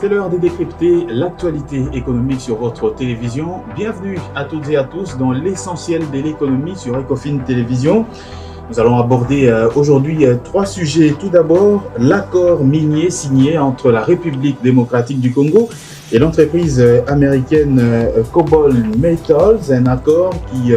C'est l'heure de décrypter l'actualité économique sur votre télévision. Bienvenue à toutes et à tous dans l'essentiel de l'économie sur Ecofin Télévision. Nous allons aborder aujourd'hui trois sujets. Tout d'abord, l'accord minier signé entre la République démocratique du Congo et l'entreprise américaine Cobalt Metals, un accord qui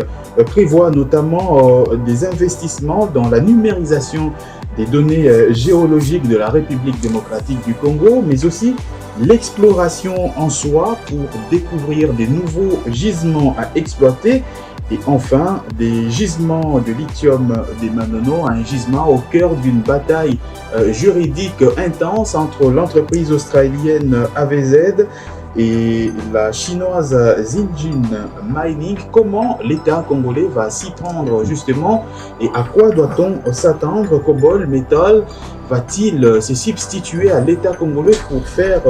prévoit notamment des investissements dans la numérisation des données géologiques de la République démocratique du Congo, mais aussi l'exploration en soi pour découvrir des nouveaux gisements à exploiter et enfin des gisements de lithium des Manono, un gisement au cœur d'une bataille juridique intense entre l'entreprise australienne AVZ et la chinoise Zijin Mining. Comment l'État congolais va s'y prendre justement et à quoi doit-on s'attendre? Cobalt Metal va-t-il se substituer à l'État congolais pour faire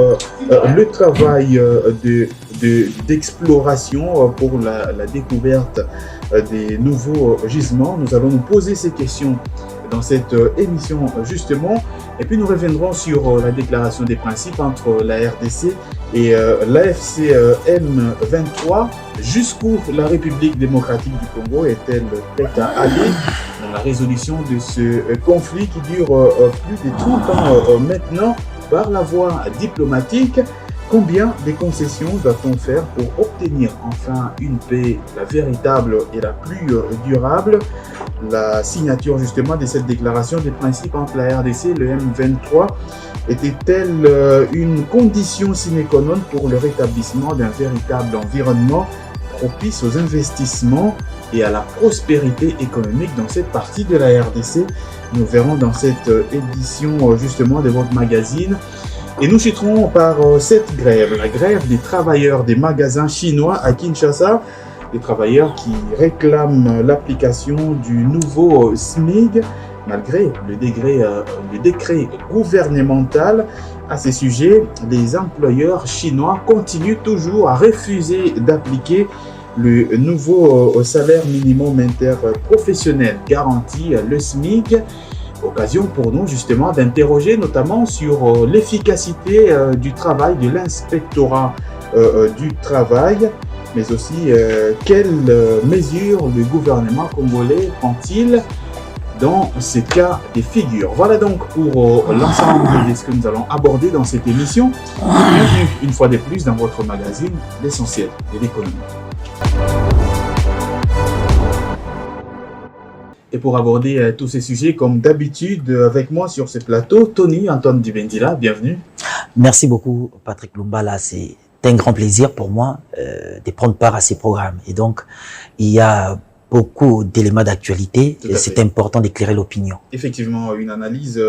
le travail d'exploration pour la découverte des nouveaux gisements? Nous allons nous poser ces questions dans cette émission justement, et puis nous reviendrons sur la déclaration des principes entre la RDC et l'AFC M23. Jusqu'où la République démocratique du Congo est-elle prête à aller dans la résolution de ce conflit qui dure plus de 30 ans maintenant par la voie diplomatique? Combien de concessions doit-on faire pour obtenir enfin une paix, la véritable et la plus durable? La signature justement de cette déclaration des principes entre la RDC et le M23 était-elle une condition sine qua non pour le rétablissement d'un véritable environnement propice aux investissements et à la prospérité économique dans cette partie de la RDC? Nous verrons dans cette édition justement de votre magazine. Et nous chuterons par cette grève, la grève des travailleurs des magasins chinois à Kinshasa, des travailleurs qui réclament l'application du nouveau SMIC, malgré le décret gouvernemental. À ces sujets, les employeurs chinois continuent toujours à refuser d'appliquer le nouveau salaire minimum interprofessionnel garanti, le SMIC. Occasion pour nous justement d'interroger notamment sur l'efficacité du travail de l'inspectorat du travail, mais aussi quelles mesures le gouvernement congolais prend-il dans ces cas de figure. Voilà donc pour l'ensemble de ce que nous allons aborder dans cette émission. Bienvenue une fois de plus dans votre magazine, l'essentiel de l'économie. Et pour aborder tous ces sujets, comme d'habitude, avec moi sur ce plateau, Tony Antoine Dibendila, bienvenue. Merci beaucoup, Patrick Lumbala. C'est un grand plaisir pour moi de prendre part à ces programmes. Et donc, il y a beaucoup d'éléments d'actualité et c'est important d'éclairer l'opinion. Effectivement, une analyse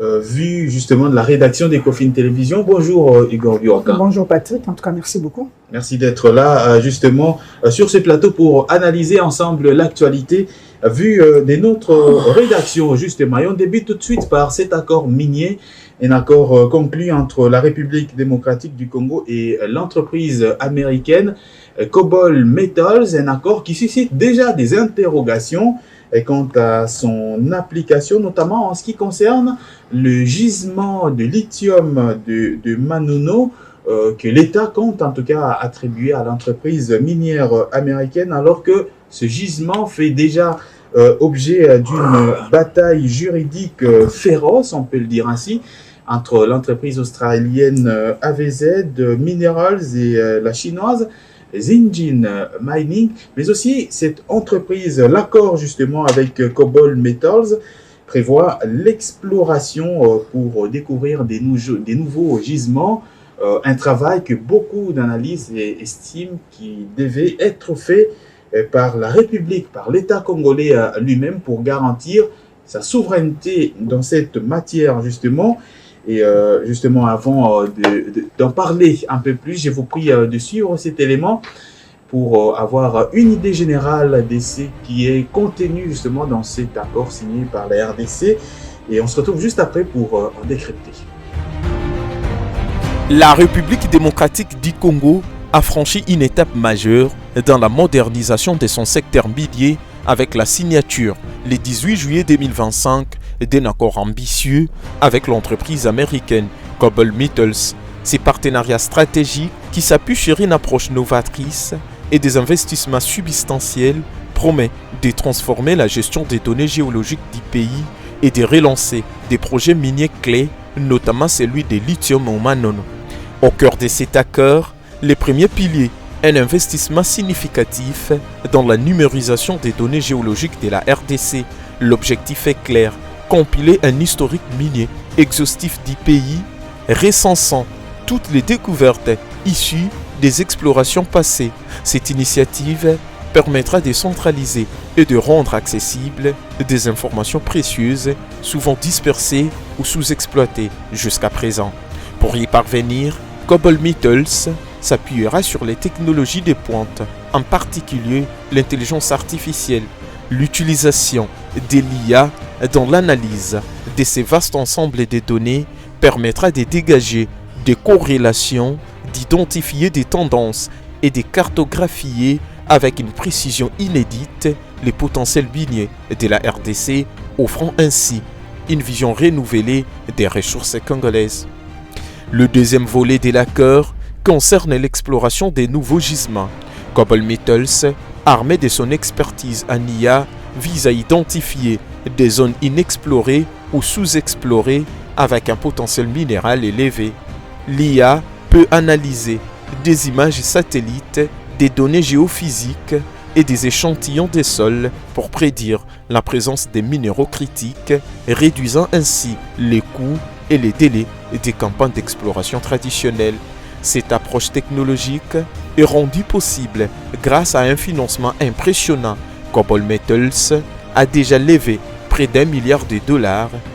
vue justement de la rédaction d'Ecofin Télévision. Bonjour Igor Biorka. Bonjour Patrick, en tout cas merci beaucoup. Merci d'être là justement sur ce plateau pour analyser ensemble l'actualité vue de notre rédaction justement. Et on débute tout de suite par cet accord minier, un accord conclu entre la République démocratique du Congo et l'entreprise américaine Cobalt Metals, un accord qui suscite déjà des interrogations quant à son application, notamment en ce qui concerne le gisement de lithium de Manono que l'État compte en tout cas attribuer à l'entreprise minière américaine, alors que ce gisement fait déjà objet d'une bataille juridique féroce, on peut le dire ainsi, entre l'entreprise australienne AVZ Minerals et la chinoise Zijin Mining, mais aussi cette entreprise. L'accord justement avec Cobalt Metals prévoit l'exploration pour découvrir des nouveaux gisements, un travail que beaucoup d'analystes estiment qui devait être fait par la République, par l'État congolais lui-même pour garantir sa souveraineté dans cette matière justement. Et justement, avant d'en parler un peu plus, je vous prie de suivre cet élément pour avoir une idée générale de ce qui est contenu justement dans cet accord signé par la RDC. Et on se retrouve juste après pour en décrypter. La République démocratique du Congo a franchi une étape majeure dans la modernisation de son secteur minier avec la signature le 18 juillet 2025 d'un accord ambitieux avec l'entreprise américaine Cobalt Metals Ces partenariats stratégiques qui s'appuient sur une approche novatrice et des investissements substantiels promettent de transformer la gestion des données géologiques du pays et de relancer des projets miniers clés, notamment celui de lithium au Manono. Au cœur de cet accord, les premiers piliers, un investissement significatif dans la numérisation des données géologiques de la RDC. L'objectif est clair, compiler un historique minier exhaustif du pays, recensant toutes les découvertes issues des explorations passées. Cette initiative permettra de centraliser et de rendre accessibles des informations précieuses, souvent dispersées ou sous-exploitées jusqu'à présent. Pour y parvenir, Cobalt Metals s'appuiera sur les technologies de pointe, en particulier l'intelligence artificielle, l'utilisation de l'IA dans l'analyse de ces vastes ensembles de données permettra de dégager des corrélations, d'identifier des tendances et de cartographier avec une précision inédite les potentiels miniers de la RDC, offrant ainsi une vision renouvelée des ressources congolaises. Le deuxième volet de l'accord concerne l'exploration des nouveaux gisements. Cobalt Metals, armé de son expertise en IA, vise à identifier des zones inexplorées ou sous-explorées avec un potentiel minéral élevé. L'IA peut analyser des images satellites, des données géophysiques et des échantillons des sols pour prédire la présence des minéraux critiques, réduisant ainsi les coûts et les délais des campagnes d'exploration traditionnelles. Cette approche technologique est rendue possible grâce à un financement impressionnant. Cobalt Metals a déjà levé près d'$1 milliard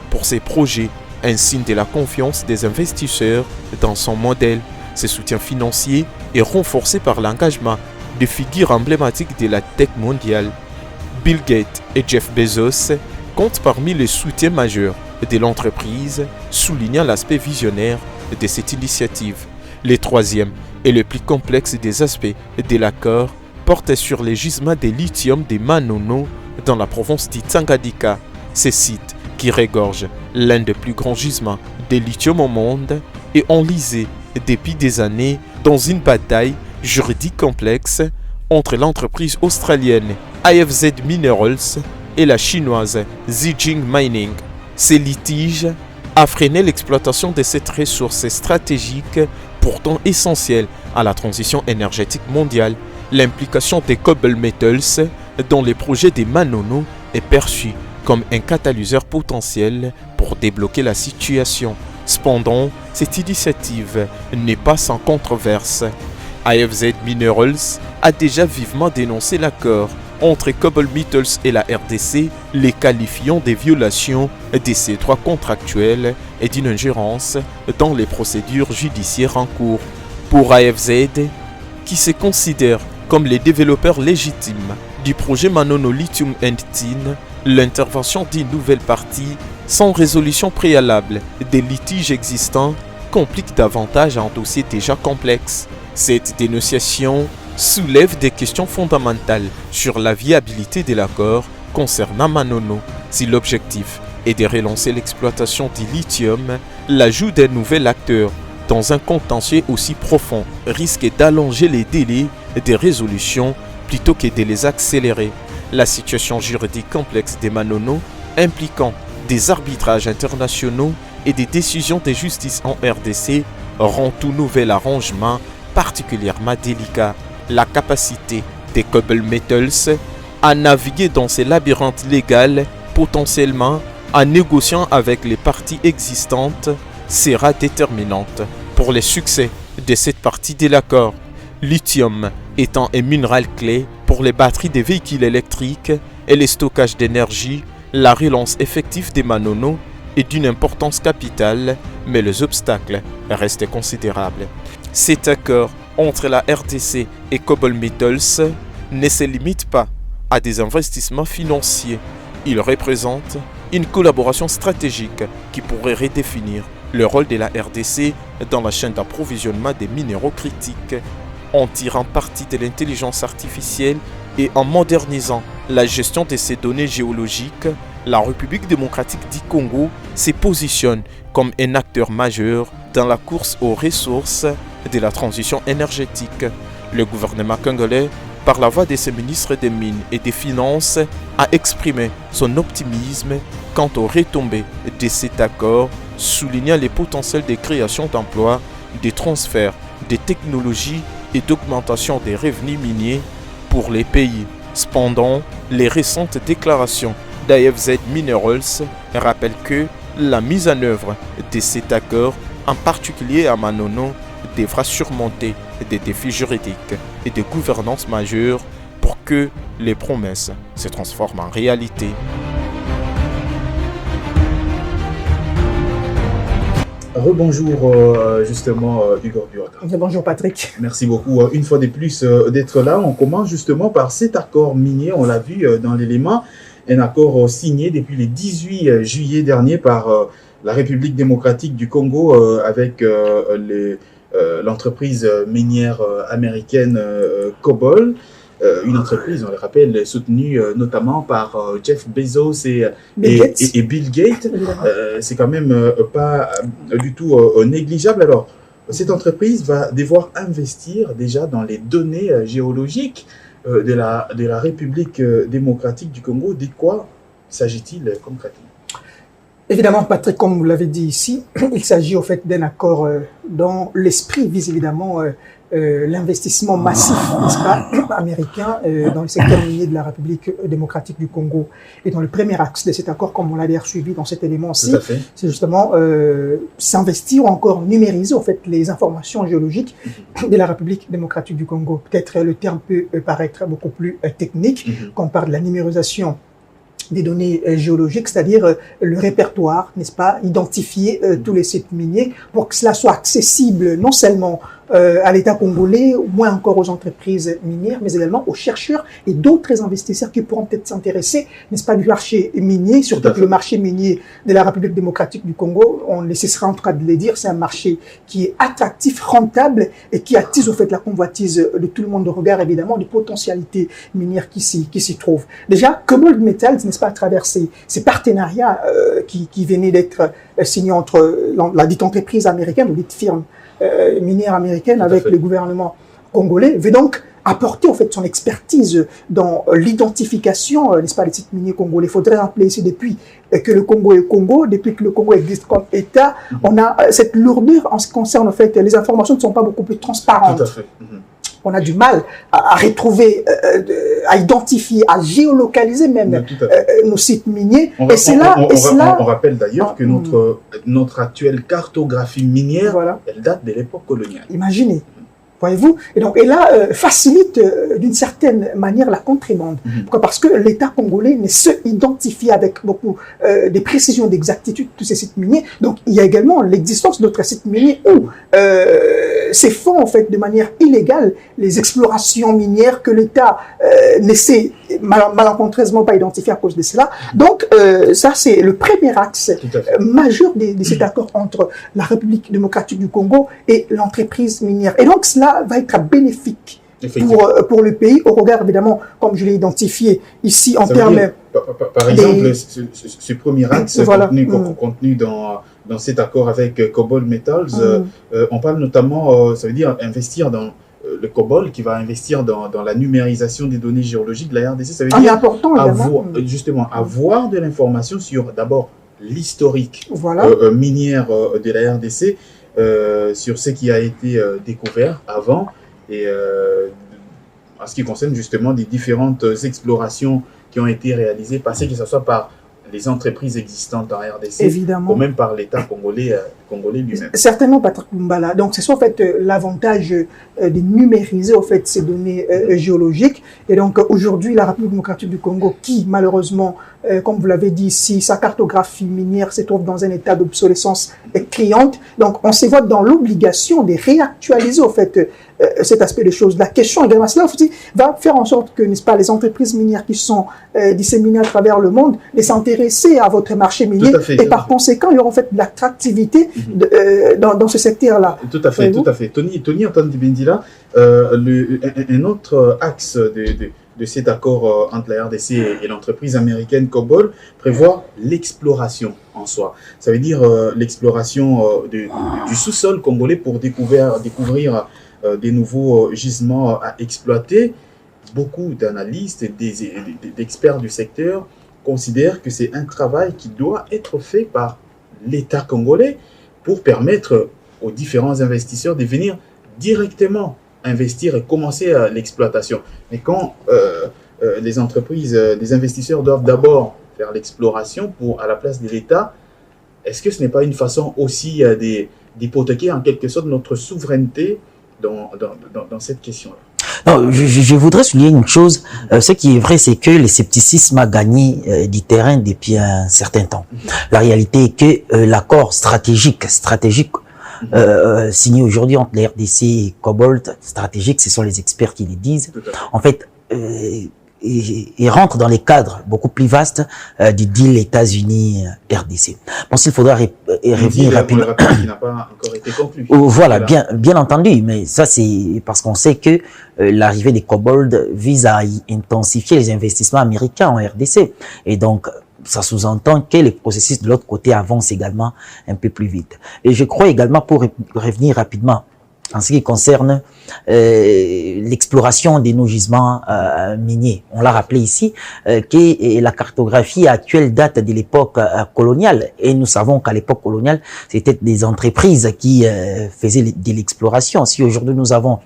pour ses projets, un signe de la confiance des investisseurs dans son modèle. Ce soutien financier est renforcé par l'engagement de figures emblématiques de la tech mondiale. Bill Gates et Jeff Bezos comptent parmi les soutiens majeurs de l'entreprise, soulignant l'aspect visionnaire de cette initiative. Le troisième et le plus complexe des aspects de l'accord porte sur les gisements de lithium de Manono dans la province d'Itsangadika. Ces sites, qui regorgent l'un des plus grands gisements de lithium au monde, est enlisé depuis des années dans une bataille juridique complexe entre l'entreprise australienne IFZ Minerals et la chinoise Zijin Mining. Ces litiges a freiné l'exploitation de cette ressource stratégique pourtant essentielle à la transition énergétique mondiale. L'implication des Cobalt Metals dans les projets des Manono est perçue comme un catalyseur potentiel pour débloquer la situation. Cependant, cette initiative n'est pas sans controverse. IFZ Minerals a déjà vivement dénoncé l'accord entre Cobalt Metals et la RDC, les qualifiant des violations de ses droits contractuels et d'une ingérence dans les procédures judiciaires en cours. Pour IFZ, qui se considère comme les développeurs légitimes du projet Manono Lithium and Tin, l'intervention d'une nouvelle partie sans résolution préalable des litiges existants complique davantage un dossier déjà complexe. Cette dénonciation soulève des questions fondamentales sur la viabilité de l'accord concernant Manono. Si l'objectif est de relancer l'exploitation du lithium, l'ajout d'un nouvel acteur dans un contentieux aussi profond risque d'allonger les délais de résolution plutôt que de les accélérer. La situation juridique complexe des Manono, impliquant des arbitrages internationaux et des décisions de justice en RDC, rend tout nouvel arrangement particulièrement délicat. La capacité des Cobalt Metals à naviguer dans ces labyrinthes légaux, potentiellement en négociant avec les parties existantes, sera déterminante pour le succès de cette partie de l'accord. Lithium étant un minéral clé pour les batteries des véhicules électriques et le stockage d'énergie, la relance effective des Manono est d'une importance capitale, mais les obstacles restent considérables. Cet accord entre la RDC et Cobalt Metals ne se limite pas à des investissements financiers. Il représente une collaboration stratégique qui pourrait redéfinir le rôle de la RDC dans la chaîne d'approvisionnement des minéraux critiques, en tirant parti de l'intelligence artificielle et en modernisant la gestion de ces données géologiques. La République démocratique du Congo se positionne comme un acteur majeur dans la course aux ressources de la transition énergétique. Le gouvernement congolais, par la voix de ses ministres des Mines et des Finances, a exprimé son optimisme quant aux retombées de cet accord, soulignant les potentiels de création d'emplois, de transferts de technologies et d'augmentation des revenus miniers pour les pays. Cependant, les récentes déclarations d'AFZ Minerals rappellent que la mise en œuvre de cet accord, en particulier à Manono, devra surmonter des défis juridiques et de gouvernance majeurs pour que les promesses se transforment en réalité. Rebonjour justement Hugo Buraka. Bonjour Patrick. Merci beaucoup une fois de plus d'être là. On commence justement par cet accord minier, on l'a vu dans l'élément, un accord signé depuis le 18 juillet dernier par la République démocratique du Congo avec l'entreprise minière américaine Cobol. Une entreprise, on le rappelle, soutenue notamment par Jeff Bezos et Bill Gates. C'est quand même pas du tout négligeable. Alors, cette entreprise va devoir investir déjà dans les données géologiques de la République démocratique du Congo. De quoi s'agit-il concrètement? Évidemment, Patrick, comme vous l'avez dit ici, il s'agit au fait d'un accord dont l'esprit vise évidemment l'investissement massif, n'est-ce pas, américain dans le secteur minier de la République démocratique du Congo. Et dans le premier axe de cet accord, comme on l'a d'ailleurs suivi dans cet élément-ci, c'est justement s'investir ou encore numériser au fait les informations géologiques de la République démocratique du Congo. Peut-être le terme peut paraître beaucoup plus technique quand on parle de la numérisation des données géologiques, c'est-à-dire le répertoire, n'est-ce pas, identifier tous les sites miniers pour que cela soit accessible non seulement à l'État congolais, moins encore aux entreprises minières, mais également aux chercheurs et d'autres investisseurs qui pourront peut-être s'intéresser, n'est-ce pas, du marché minier, surtout que le marché minier de la République démocratique du Congo, on ne cessera en tout cas de le dire, c'est un marché qui est attractif, rentable et qui attise au fait la convoitise de tout le monde au regard évidemment des potentialités minières qui s'y trouvent. Déjà, Cobalt Metals, n'est-ce pas, à travers ces partenariats qui venaient d'être signés entre la dite entreprise américaine ou dite firme minière américaine avec le gouvernement congolais, veut donc apporter en fait son expertise dans l'identification, n'est-ce pas, des sites miniers congolais. Il faudrait rappeler ici depuis que le Congo est Congo, depuis que le Congo existe comme État, on a cette lourdeur en ce qui concerne en fait les informations ne sont pas beaucoup plus transparentes. Tout à fait. On a du mal à retrouver, à identifier, à géolocaliser même nos sites miniers. On rappelle d'ailleurs que notre actuelle cartographie minière, elle date de l'époque coloniale. Imaginez. Voyez-vous? Et là, facilite d'une certaine manière la contrebande. Pourquoi? Parce que l'État congolais ne se identifie avec beaucoup de précisions, d'exactitude tous ces sites miniers. Donc, il y a également l'existence d'autres sites miniers où c'est font en fait de manière illégale les explorations minières que l'État ne sait malencontreusement pas identifier à cause de cela. Donc, ça, c'est le premier axe majeur de cet accord entre la République démocratique du Congo et l'entreprise minière. Et donc, cela va être bénéfique pour le pays, au regard, évidemment, comme je l'ai identifié ici, en termes... Par exemple, ce premier axe contenu dans cet accord avec Cobalt Metals, on parle notamment, ça veut dire investir dans le Cobalt qui va investir dans la numérisation des données géologiques de la RDC. Ça veut dire important, avoir de l'information sur d'abord l'historique minière de la RDC, sur ce qui a été découvert avant et en ce qui concerne justement des différentes explorations qui ont été réalisées, passées, que ce soit par les entreprises existantes en RDC, évidemment, ou même par l'État congolais lui-même. Certainement, Patrick Lumbala. Donc, c'est ça, en fait, l'avantage de numériser, en fait, ces données géologiques. Et donc, aujourd'hui, la République démocratique du Congo, qui, malheureusement, comme vous l'avez dit ici, sa cartographie minière se trouve dans un état d'obsolescence criante. Donc, on se voit dans l'obligation de réactualiser, en fait, cet aspect des choses. La question également, cela aussi va faire en sorte que, n'est-ce pas, les entreprises minières qui sont disséminées à travers le monde, les s'intéresser à votre marché minier, et par conséquent, il y aura en fait de l'attractivité dans ce secteur-là. Tout à fait. Tony Antoine Dibendila, un autre axe de cet accord entre la RDC et l'entreprise américaine Cobalt prévoit l'exploration en soi. Ça veut dire l'exploration du sous-sol congolais pour découvrir des nouveaux gisements à exploiter. Beaucoup d'analystes et d'experts du secteur considèrent que c'est un travail qui doit être fait par l'État congolais pour permettre aux différents investisseurs de venir directement investir et commencer l'exploitation. Mais quand les entreprises, les investisseurs doivent d'abord faire l'exploration à la place de l'État, est-ce que ce n'est pas une façon aussi d'hypothéquer en quelque sorte notre souveraineté dans cette question-là? Non, je voudrais souligner une chose. Ce qui est vrai, c'est que le scepticisme a gagné du terrain depuis un certain temps. La réalité est que l'accord stratégique signé aujourd'hui entre la RDC et Cobalt, stratégique, ce sont les experts qui le disent. En fait, il rentre dans les cadres beaucoup plus vastes du deal États-Unis-RDC. Bon, s'il faudra revenir rapidement. Qui n'a pas encore été conclu. Voilà, bien entendu, mais ça c'est parce qu'on sait que l'arrivée des Cobalt vise à intensifier les investissements américains en RDC. Et donc, ça sous-entend que les processus de l'autre côté avancent également un peu plus vite. Et je crois également, pour revenir rapidement, en ce qui concerne l'exploration de nos gisements miniers. On l'a rappelé ici, que la cartographie actuelle date de l'époque coloniale. Et nous savons qu'à l'époque coloniale, c'était des entreprises qui faisaient de l'exploration. Si aujourd'hui nous avons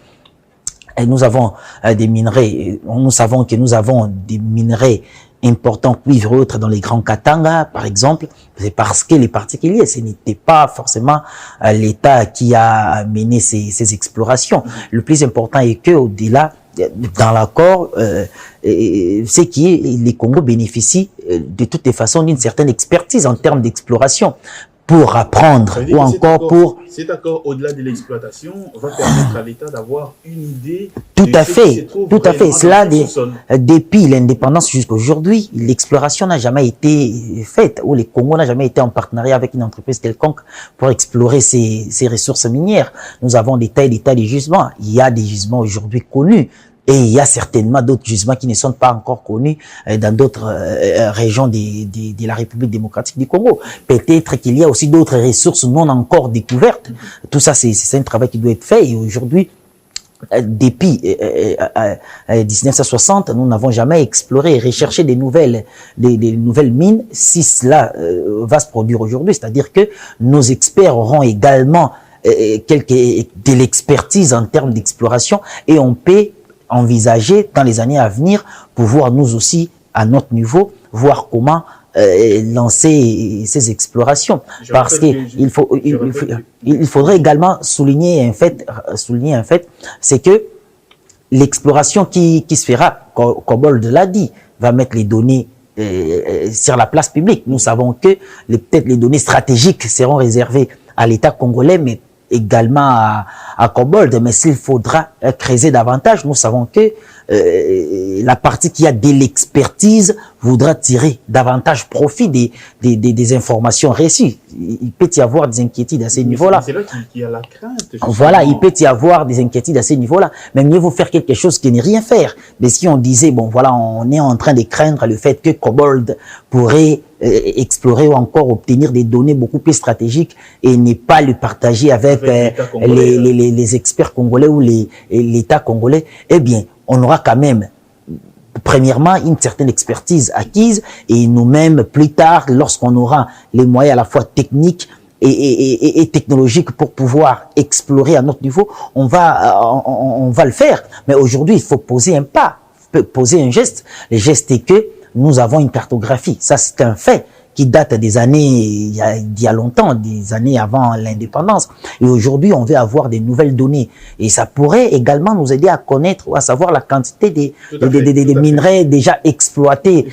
des minerais, nous savons que nous avons des minerais importants, cuivre et autres dans les grands Katanga, par exemple, c'est parce que les particuliers, ce n'était pas forcément l'État qui a mené ces explorations. Le plus important est que, au-delà, dans l'accord, c'est que les Congos bénéficient de toutes les façons d'une certaine expertise en termes d'exploration pour apprendre ou encore pour... Cet accord, au-delà de l'exploitation, va permettre à l'État d'avoir une idée... Tout à fait. Cela, depuis l'indépendance jusqu'à aujourd'hui, l'exploration n'a jamais été faite, ou le Congo n'a jamais été en partenariat avec une entreprise quelconque pour explorer ces ressources minières. Nous avons des tas et des tas de gisements. Il y a des gisements aujourd'hui connus. Et il y a certainement d'autres gisements qui ne sont pas encore connus dans d'autres régions de la République démocratique du Congo. Peut-être qu'il y a aussi d'autres ressources non encore découvertes. Tout ça, c'est un travail qui doit être fait. Et aujourd'hui, depuis 1960, nous n'avons jamais exploré et recherché des nouvelles mines. Si cela va se produire aujourd'hui, c'est-à-dire que nos experts auront également de l'expertise en termes d'exploration et on peut envisager dans les années à venir pouvoir nous aussi, à notre niveau, voir comment lancer ces explorations. Parce qu'il faudrait également souligner un fait, c'est que l'exploration qui se fera, Cobalt l'a dit, va mettre les données sur la place publique. Nous savons que peut-être les données stratégiques seront réservées à l'État congolais, mais également à Cobalt, mais s'il faudra creuser davantage, nous savons que la partie qui a de l'expertise voudra tirer davantage profit des informations reçues. Il peut y avoir des inquiétudes à ce niveau-là. C'est là qu'il y a la crainte. Voilà, il peut y avoir des inquiétudes à ce niveau-là. Mais mieux vaut faire quelque chose que ne rien faire. Mais si on disait, bon voilà, on est en train de craindre le fait que Cobalt pourrait explorer ou encore obtenir des données beaucoup plus stratégiques et ne pas le partager avec les experts congolais ou l'État congolais, eh bien, on aura quand même, premièrement, une certaine expertise acquise et nous-mêmes, plus tard, lorsqu'on aura les moyens à la fois techniques et technologiques pour pouvoir explorer à notre niveau, on va le faire. Mais aujourd'hui, il faut poser un pas, poser un geste. Le geste est que nous avons une cartographie. Ça, c'est un fait qui date des années, il y a longtemps, des années avant l'indépendance. Et aujourd'hui, on veut avoir des nouvelles données. Et ça pourrait également nous aider à connaître ou à savoir la quantité des minerais déjà exploités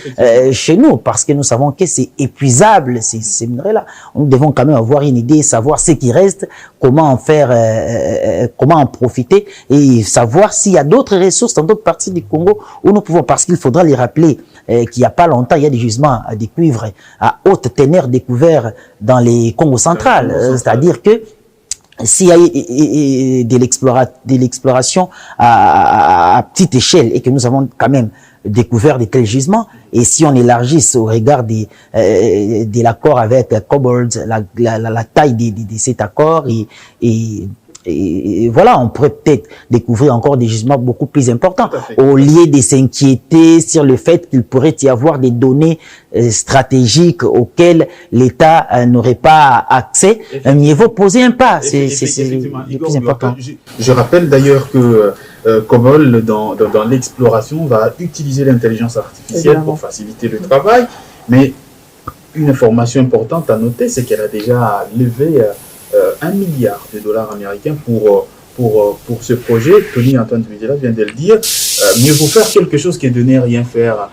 chez nous, parce que nous savons que c'est épuisable, ces minerais-là. Nous devons quand même avoir une idée, savoir ce qui reste, comment en faire, comment en profiter, et savoir s'il y a d'autres ressources dans d'autres parties du Congo où nous pouvons, parce qu'il faudra les rappeler, qu'il n'y a pas longtemps, il y a des gisements de cuivre à haute teneur découverts dans les Congo centrales. C'est-à-dire que s'il y a de l'exploration à petite échelle et que nous avons quand même découvert de tels gisements, et si on élargisse au regard de l'accord avec Cobalt, la taille de cet accord, et voilà, on pourrait peut-être découvrir encore des gisements beaucoup plus importants, au lieu de s'inquiéter sur le fait qu'il pourrait y avoir des données stratégiques auxquelles l'État n'aurait pas accès. Mieux vaut poser un pas, c'est le plus important. Je rappelle d'ailleurs que Cobol, dans l'exploration, va utiliser l'intelligence artificielle pour faciliter le travail, mais une information importante à noter, c'est qu'elle a déjà levé 1 milliard de dollars américains pour ce projet. Tony Antoine Tuidela vient de le dire. Mieux vaut faire quelque chose que de ne rien faire,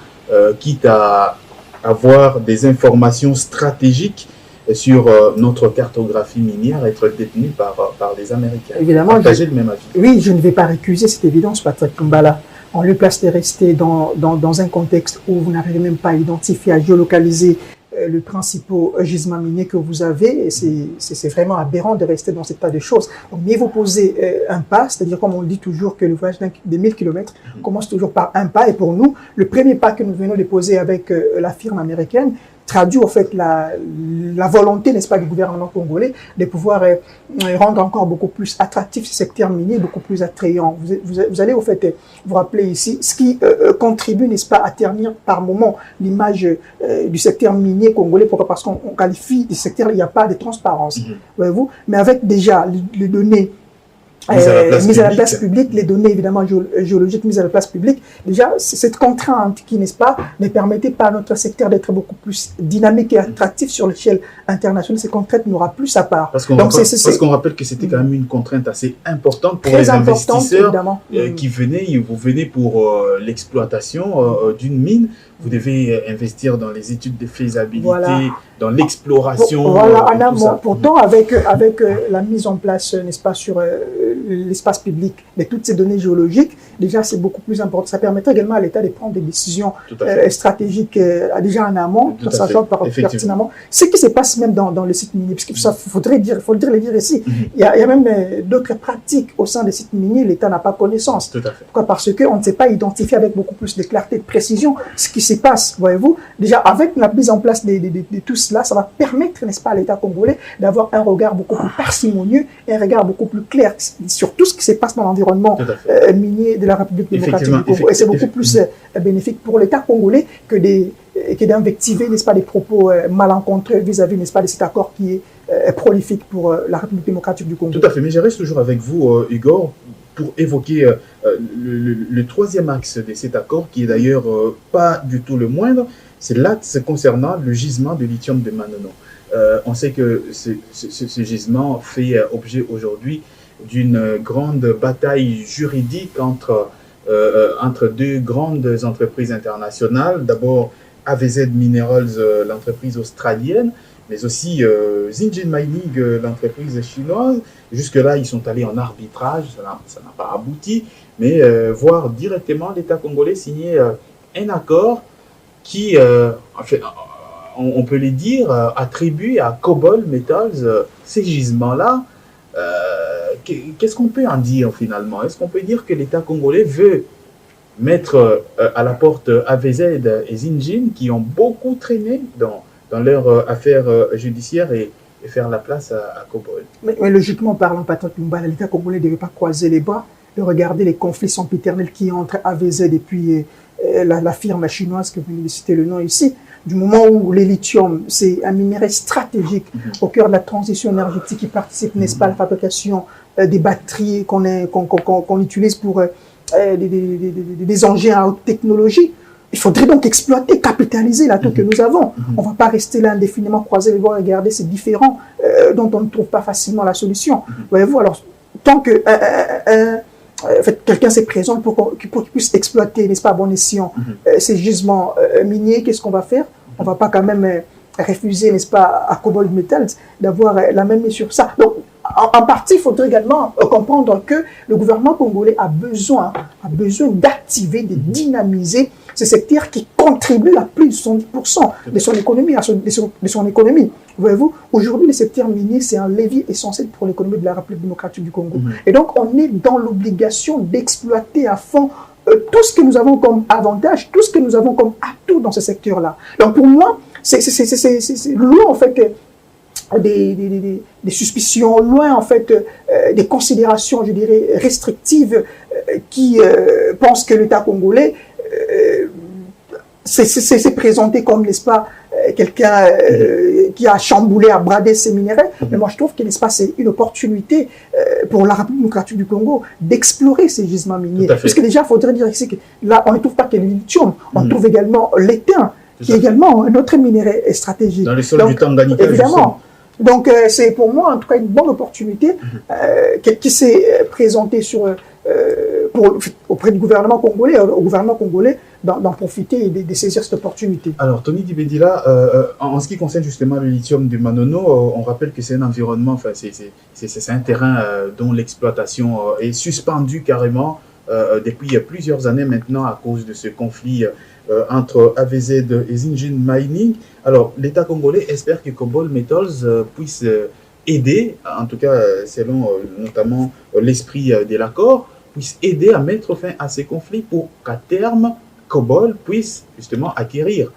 quitte à avoir des informations stratégiques sur notre cartographie minière, être détenue par les Américains. Évidemment, partager le même avis. Oui, je ne vais pas récuser cette évidence, Patrick Kumbala. En lieu place de rester dans un contexte où vous n'arrivez même pas à identifier, à géolocaliser le principal gisement minier que vous avez, c'est vraiment aberrant de rester dans cet état de choses. Donc, mieux vous poser un pas, c'est-à-dire comme on dit toujours que le voyage de 1000 km commence toujours par un pas, et pour nous, le premier pas que nous venons de poser avec la firme américaine traduit au fait la volonté, n'est-ce pas, du gouvernement congolais de pouvoir rendre encore beaucoup plus attractif ce secteur minier, beaucoup plus attrayant. Vous allez au fait vous rappeler ici ce qui contribue, n'est-ce pas, à ternir par moment l'image du secteur minier congolais. Pourquoi? Parce qu'on qualifie du secteur, il n'y a pas de transparence, voyez-vous. Mais avec déjà les données mise à la place publique, les données évidemment géologiques mises à la place publique, déjà cette contrainte qui, n'est-ce pas, ne permettait pas à notre secteur d'être beaucoup plus dynamique et attractif sur l'échelle internationale. Cette contrainte n'aura plus sa part. Parce qu'on rappelle que c'était quand même une contrainte assez importante pour les investisseurs qui venaient. Vous venez pour l'exploitation d'une mine, vous devez investir dans les études de faisabilité, dans l'exploration. Voilà, en amont. Pourtant, avec la mise en place, n'est-ce pas, sur l'espace public de toutes ces données géologiques, déjà c'est beaucoup plus important. Ça permettrait également à l'État de prendre des décisions stratégiques déjà en amont, sachant pertinemment ce qui se passe même dans le site minier. Parce qu'il faut le dire ici. Il y a même d'autres pratiques au sein des sites miniers, l'État n'a pas connaissance. Pourquoi? Parce qu'on ne sait pas identifier avec beaucoup plus de clarté et de précision ce qui se passe, voyez-vous. Déjà, avec la mise en place de tout cela, ça va permettre, n'est-ce pas, à l'État congolais d'avoir un regard beaucoup plus parcimonieux et un regard beaucoup plus clair sur tout ce qui se passe dans l'environnement minier de la République démocratique du Congo. Et c'est beaucoup plus bénéfique pour l'État congolais que d'invectiver, n'est-ce pas, des propos malencontreux vis-à-vis, n'est-ce pas, de cet accord qui est prolifique pour la République démocratique du Congo. Tout à fait, mais je reste toujours avec vous, Igor, pour évoquer le troisième axe de cet accord, qui est d'ailleurs pas du tout le moindre, c'est l'axe concernant le gisement de lithium de Manono. On sait que ce gisement fait objet aujourd'hui d'une grande bataille juridique entre deux grandes entreprises internationales. D'abord, AVZ Minerals, l'entreprise australienne, mais aussi Zijin Mining, l'entreprise chinoise. Jusque-là, ils sont allés en arbitrage, ça n'a pas abouti, mais voir directement l'État congolais signer un accord qui, en fait, on peut les dire, attribue à Cobol Metals ces gisements-là. Qu'est-ce qu'on peut en dire finalement? Est-ce qu'on peut dire que l'État congolais veut mettre à la porte AVZ et Zijin, qui ont beaucoup traîné dans leur affaire judiciaire, et faire la place à Cobol? Mais logiquement parlant, Patrick Kumbala, l'État congolais ne devait pas croiser les bras de regarder les conflits sempiternels qui entre AVZ et puis la firme chinoise que vous venez de citer le nom ici. Du moment où le lithium, c'est un minerai stratégique au cœur de la transition énergétique qui participe, n'est-ce pas, à la fabrication des batteries qu'on utilise pour des engins à haute technologie. Il faudrait donc exploiter, capitaliser l'atout que nous avons. On ne va pas rester là indéfiniment, croiser les bras et regarder ces différents dont on ne trouve pas facilement la solution. Voyez-vous, alors, tant que en fait, quelqu'un se présente pour qu'il puisse exploiter, n'est-ce pas, à bon escient, ces gisements miniers, qu'est-ce qu'on va faire? On ne va pas quand même refuser, n'est-ce pas, à Cobalt Metals d'avoir la même main sur ça. Donc, en partie, il faudrait également comprendre que le gouvernement congolais a besoin d'activer, de dynamiser ce secteur qui contribue à plus de 70% de son économie, de son économie. Voyez-vous, aujourd'hui, le secteur minier, c'est un levier essentiel pour l'économie de la République démocratique du Congo. Et donc, on est dans l'obligation d'exploiter à fond tout ce que nous avons comme avantage, tout ce que nous avons comme atout dans ce secteur-là. Donc, pour moi, c'est loin, en fait, des suspicions, loin, en fait, des considérations, je dirais, restrictives qui pensent que l'État congolais s'est présenté comme, n'est-ce pas, quelqu'un qui a chamboulé, a bradé ses minéraux. Mais moi, je trouve que, n'est-ce pas, c'est une opportunité pour la République démocratique du Congo d'explorer ces gisements miniers. Parce que déjà, il faudrait dire ici que là, on ne trouve pas que le lithium, on trouve également l'étain, qui est également un autre minerai stratégique. Dans les sols du Tanganyika, évidemment. Donc, c'est pour moi, en tout cas, une bonne opportunité qui s'est présentée auprès du gouvernement congolais, au gouvernement congolais, d'en profiter et de saisir cette opportunité. Alors, Tony Dibedila, en ce qui concerne justement le lithium du Manono, on rappelle que c'est un environnement, enfin, c'est un terrain dont l'exploitation est suspendue carrément depuis plusieurs années maintenant à cause de ce conflit entre AVZ et Zijin Mining. Alors, l'État congolais espère que Cobalt Metals puisse aider, en tout cas selon notamment l'esprit de l'accord, puisse aider à mettre fin à ces conflits pour qu'à terme, Cobalt puisse justement acquérir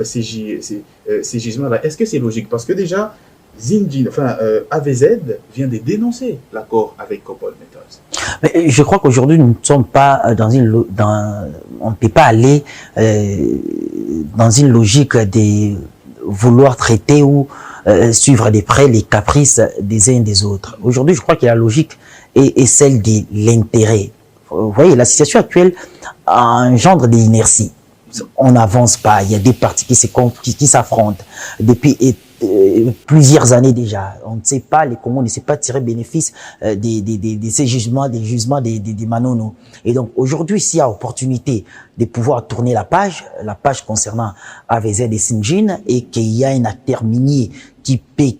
ces gisements-là. Est-ce que c'est logique? Parce que déjà, AVZ vient de dénoncer l'accord avec Cobalt Metals. Mais je crois qu'aujourd'hui, nous ne sommes pas on ne peut pas aller dans une logique de vouloir traiter ou suivre de près les caprices des uns et des autres. Aujourd'hui, je crois que la logique est celle de l'intérêt. Vous voyez, la situation actuelle engendre de l'inertie. On n'avance pas. Il y a des partis qui s'affrontent depuis plusieurs années déjà. On ne sait pas, les Congos ne sait pas tirer bénéfice de ces jugements, des Manono. Et donc, aujourd'hui, s'il y a opportunité de pouvoir tourner la page concernant AVZ et Zijin, et qu'il y a un acteur minier qui peut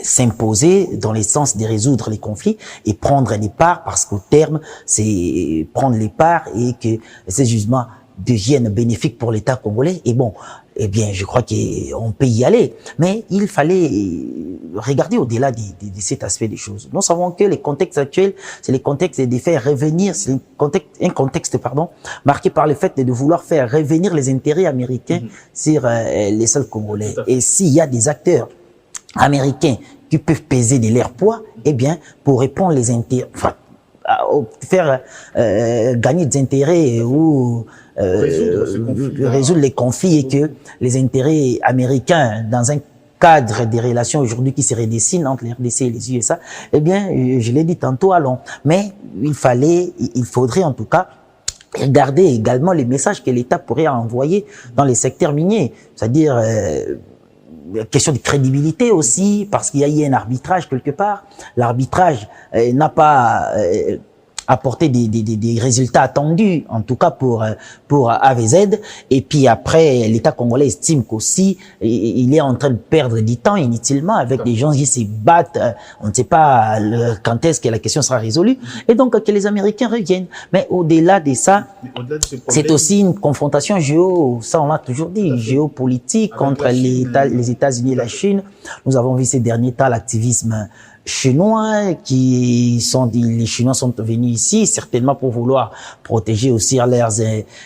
s'imposer dans le sens de résoudre les conflits et prendre les parts, parce qu'au terme, c'est prendre les parts et que ces jugements deviennent bénéfiques pour l'État congolais. Et bon, eh bien, je crois qu'on peut y aller. Mais il fallait regarder au-delà de cet aspect des choses. Nous savons que les contextes actuels, c'est les contextes de faire revenir, c'est un contexte, marqué par le fait de vouloir faire revenir les intérêts américains sur les sols congolais. Et s'il y a des acteurs américains qui peuvent peser de leur poids, eh bien, pour répondre les intérêts, enfin, faire gagner des intérêts ou résoudre les conflits, et que les intérêts américains dans un cadre des relations aujourd'hui qui se redessinent entre les RDC et les USA, eh bien, je l'ai dit tantôt, allons. Mais il faudrait en tout cas regarder également les messages que l'État pourrait envoyer dans les secteurs miniers, c'est-à-dire question de crédibilité aussi, parce qu'il y a eu un arbitrage quelque part. L'arbitrage n'a pas apporté des résultats attendus, en tout cas pour AVZ. Et puis après, l'État congolais estime qu'aussi il est en train de perdre du temps inutilement avec des gens qui se battent. On ne sait pas quand est-ce que la question sera résolue. Et donc que les Américains reviennent. Mais au-delà de ça, c'est aussi une confrontation ça on l'a toujours dit, géopolitique contre les États-Unis et la Chine. Nous avons vu ces derniers temps l'activisme chinois les Chinois sont venus ici certainement pour vouloir protéger aussi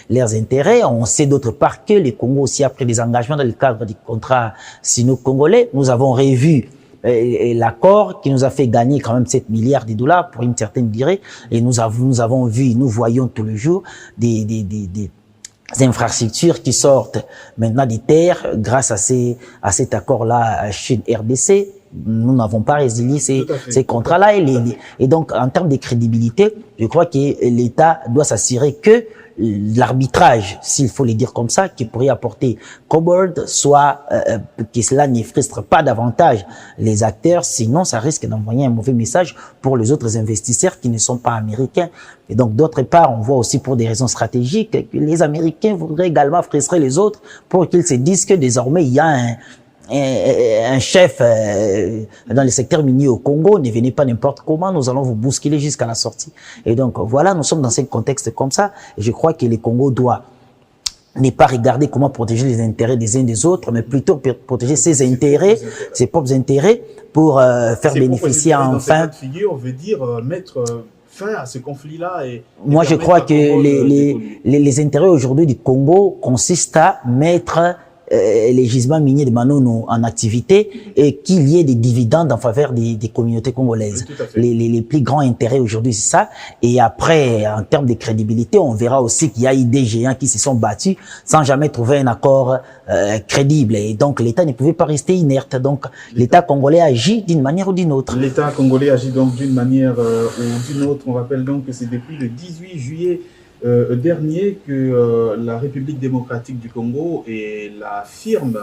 leurs intérêts. On sait d'autre part que les Congos aussi a pris des engagements dans le cadre du contrat sino-congolais. Nous avons revu l'accord qui nous a fait gagner quand même 7 milliards de dollars pour une certaine durée, et nous voyons tous les jours des infrastructures qui sortent maintenant des terres grâce à cet accord-là Chine-RDC. Nous n'avons pas résilié ces contrats-là. Et donc, en termes de crédibilité, je crois que l'État doit s'assurer que l'arbitrage, s'il faut le dire comme ça, qui pourrait apporter Cobalt, soit que cela ne frustre pas davantage les acteurs, sinon ça risque d'envoyer un mauvais message pour les autres investisseurs qui ne sont pas américains. Et donc, d'autre part, on voit aussi pour des raisons stratégiques que les Américains voudraient également frustrer les autres pour qu'ils se disent que désormais il y a un chef dans le secteur minier au Congo, ne venez pas n'importe comment, nous allons vous bousculer jusqu'à la sortie. Et donc voilà, nous sommes dans un contexte comme ça. Et je crois que le Congo doit ne pas regarder comment protéger les intérêts des uns des autres, mais plutôt protéger ses intérêts, ses propres intérêts, pour faire bénéficier enfin. Dans cette figure, on veut dire mettre fin à ce conflit-là. Moi, je crois que les intérêts aujourd'hui du Congo consistent à mettre les gisements miniers de Manono en activité et qu'il y ait des dividendes en faveur des communautés congolaises. Oui, les plus grands intérêts aujourd'hui, c'est ça. Et après, en termes de crédibilité, on verra aussi qu'il y a eu des géants qui se sont battus sans jamais trouver un accord crédible. Et donc, l'État ne pouvait pas rester inerte. Donc, l'État congolais agit d'une manière ou d'une autre. L'État congolais agit donc d'une manière ou d'une autre. On rappelle donc que c'est depuis le 18 juillet dernier que la République démocratique du Congo et la firme,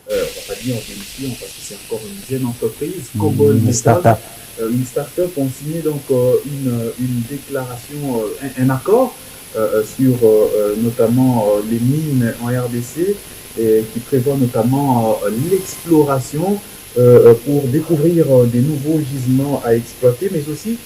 on ne va pas dire une firme parce que c'est encore une jeune entreprise, Cobol Metals, une start-up ont signé donc une déclaration, un accord sur notamment les mines en RDC qui prévoit notamment l'exploration pour découvrir des nouveaux gisements à exploiter, mais aussi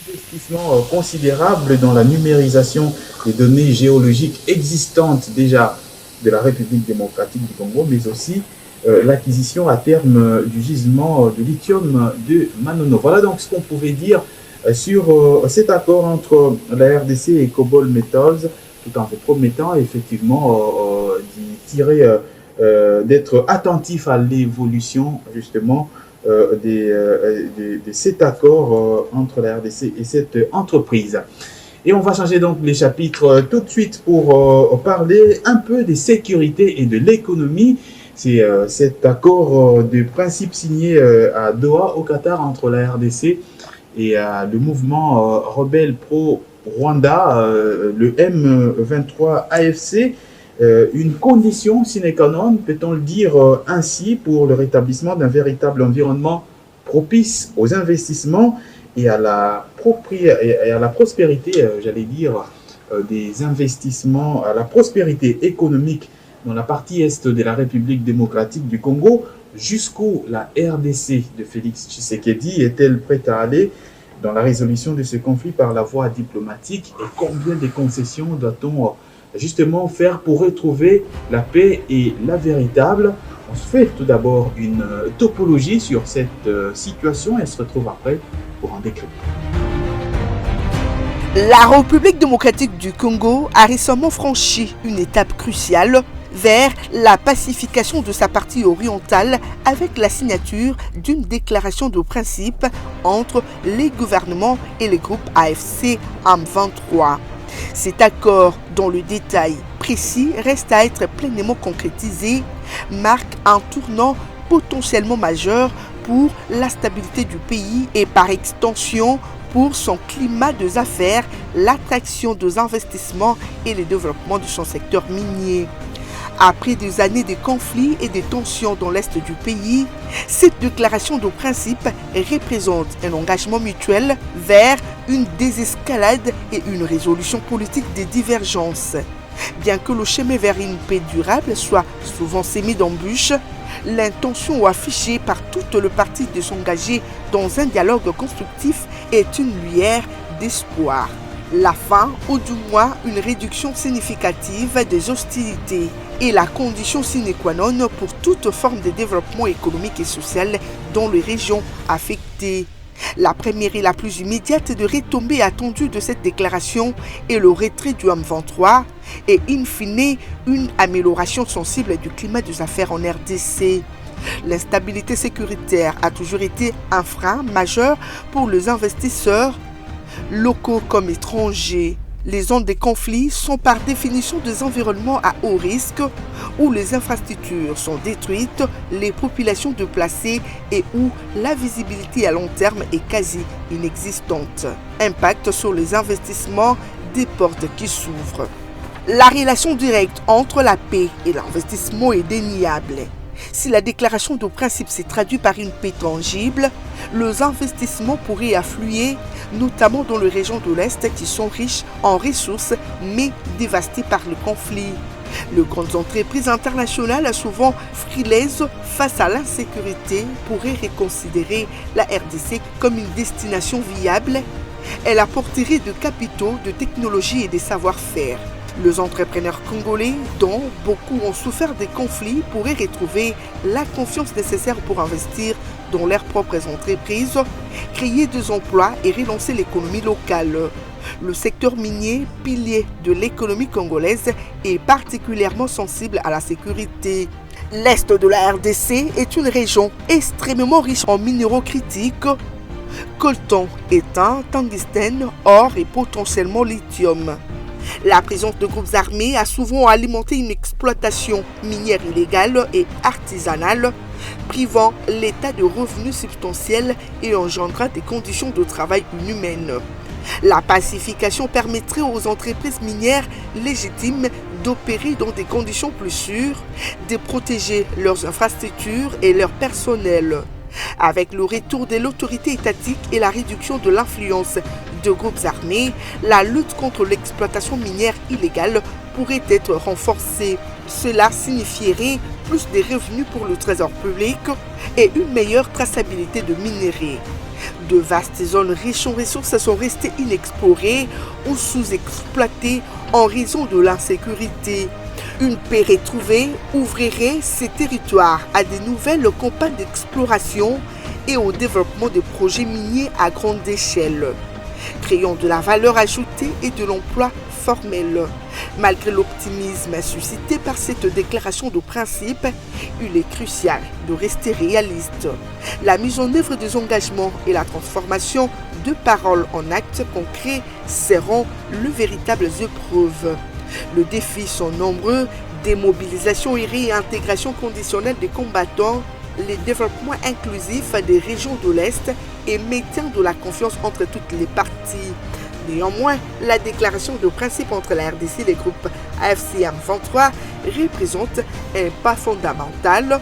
investissement considérable dans la numérisation des données géologiques existantes déjà de la République démocratique du Congo, mais aussi l'acquisition à terme du gisement de lithium de Manono. Voilà donc ce qu'on pouvait dire sur cet accord entre la RDC et Cobol Metals, tout en vous promettant effectivement d'être attentif à l'évolution justement de cet accord entre la RDC et cette entreprise. Et on va changer donc les chapitres tout de suite pour parler un peu des sécurités et de l'économie. C'est cet accord de principe signé à Doha, au Qatar, entre la RDC et le mouvement rebelle pro-Rwanda, le M23 AFC. Une condition sine qua non, peut-on le dire ainsi, pour le rétablissement d'un véritable environnement propice aux investissements et à la prospérité, j'allais dire, des investissements, à la prospérité économique dans la partie est de la République démocratique du Congo, jusqu'où la RDC de Félix Tshisekedi est-elle prête à aller dans la résolution de ce conflit par la voie diplomatique, et combien de concessions doit-on justement faire pour retrouver la paix et la véritable. On se fait tout d'abord une topologie sur cette situation et se retrouve après pour en décrypter. La République démocratique du Congo a récemment franchi une étape cruciale vers la pacification de sa partie orientale avec la signature d'une déclaration de principe entre les gouvernements et les groupes AFC M23. Cet accord, dont le détail précis reste à être pleinement concrétisé, marque un tournant potentiellement majeur pour la stabilité du pays et par extension pour son climat des affaires, l'attraction des investissements et le développement de son secteur minier. Après des années de conflits et de tensions dans l'est du pays, cette déclaration de principe représente un engagement mutuel vers une désescalade et une résolution politique des divergences. Bien que le chemin vers une paix durable soit souvent semé d'embûches, l'intention affichée par toutes les parties de s'engager dans un dialogue constructif est une lueur d'espoir. La fin, ou du moins une réduction significative des hostilités, est la condition sine qua non pour toute forme de développement économique et social dans les régions affectées. La première et la plus immédiate de retombées attendues de cette déclaration est le retrait du M23 et in fine une amélioration sensible du climat des affaires en RDC. L'instabilité sécuritaire a toujours été un frein majeur pour les investisseurs locaux comme étrangers. Les zones de conflit sont par définition des environnements à haut risque où les infrastructures sont détruites, les populations déplacées et où la visibilité à long terme est quasi inexistante. Impact sur les investissements, des portes qui s'ouvrent. La relation directe entre la paix et l'investissement est déniable. Si la déclaration de principe s'est traduite par une paix tangible, les investissements pourraient affluer, notamment dans les régions de l'Est qui sont riches en ressources mais dévastées par le conflit. Les grandes entreprises internationales, souvent frileuses face à l'insécurité, pourraient reconsidérer la RDC comme une destination viable. Elle apporterait de capitaux, de technologies et des savoir-faire. Les entrepreneurs congolais, dont beaucoup ont souffert des conflits, pourraient retrouver la confiance nécessaire pour investir dans leurs propres entreprises, créer des emplois et relancer l'économie locale. Le secteur minier, pilier de l'économie congolaise, est particulièrement sensible à la sécurité. L'Est de la RDC est une région extrêmement riche en minéraux critiques, coltan, étain, tungstène, or et potentiellement lithium. La présence de groupes armés a souvent alimenté une exploitation minière illégale et artisanale, privant l'État de revenus substantiels et engendrant des conditions de travail inhumaines. La pacification permettrait aux entreprises minières légitimes d'opérer dans des conditions plus sûres, de protéger leurs infrastructures et leur personnel. Avec le retour de l'autorité étatique et la réduction de l'influence de groupes armés, la lutte contre l'exploitation minière illégale pourrait être renforcée. Cela signifierait plus de revenus pour le trésor public et une meilleure traçabilité de minerais. De vastes zones riches en ressources sont restées inexplorées ou sous-exploitées en raison de l'insécurité. Une paix retrouvée ouvrirait ces territoires à de nouvelles campagnes d'exploration et au développement de projets miniers à grande échelle, créant de la valeur ajoutée et de l'emploi formel. Malgré l'optimisme suscité par cette déclaration de principe, il est crucial de rester réaliste. La mise en œuvre des engagements et la transformation de paroles en actes concrets seront les véritables épreuves. Les défis sont nombreux: démobilisation et réintégration conditionnelle des combattants, le développement inclusif des régions de l'Est et maintien de la confiance entre toutes les parties. Néanmoins, la déclaration de principe entre la RDC et les groupes AFC M23 représente un pas fondamental.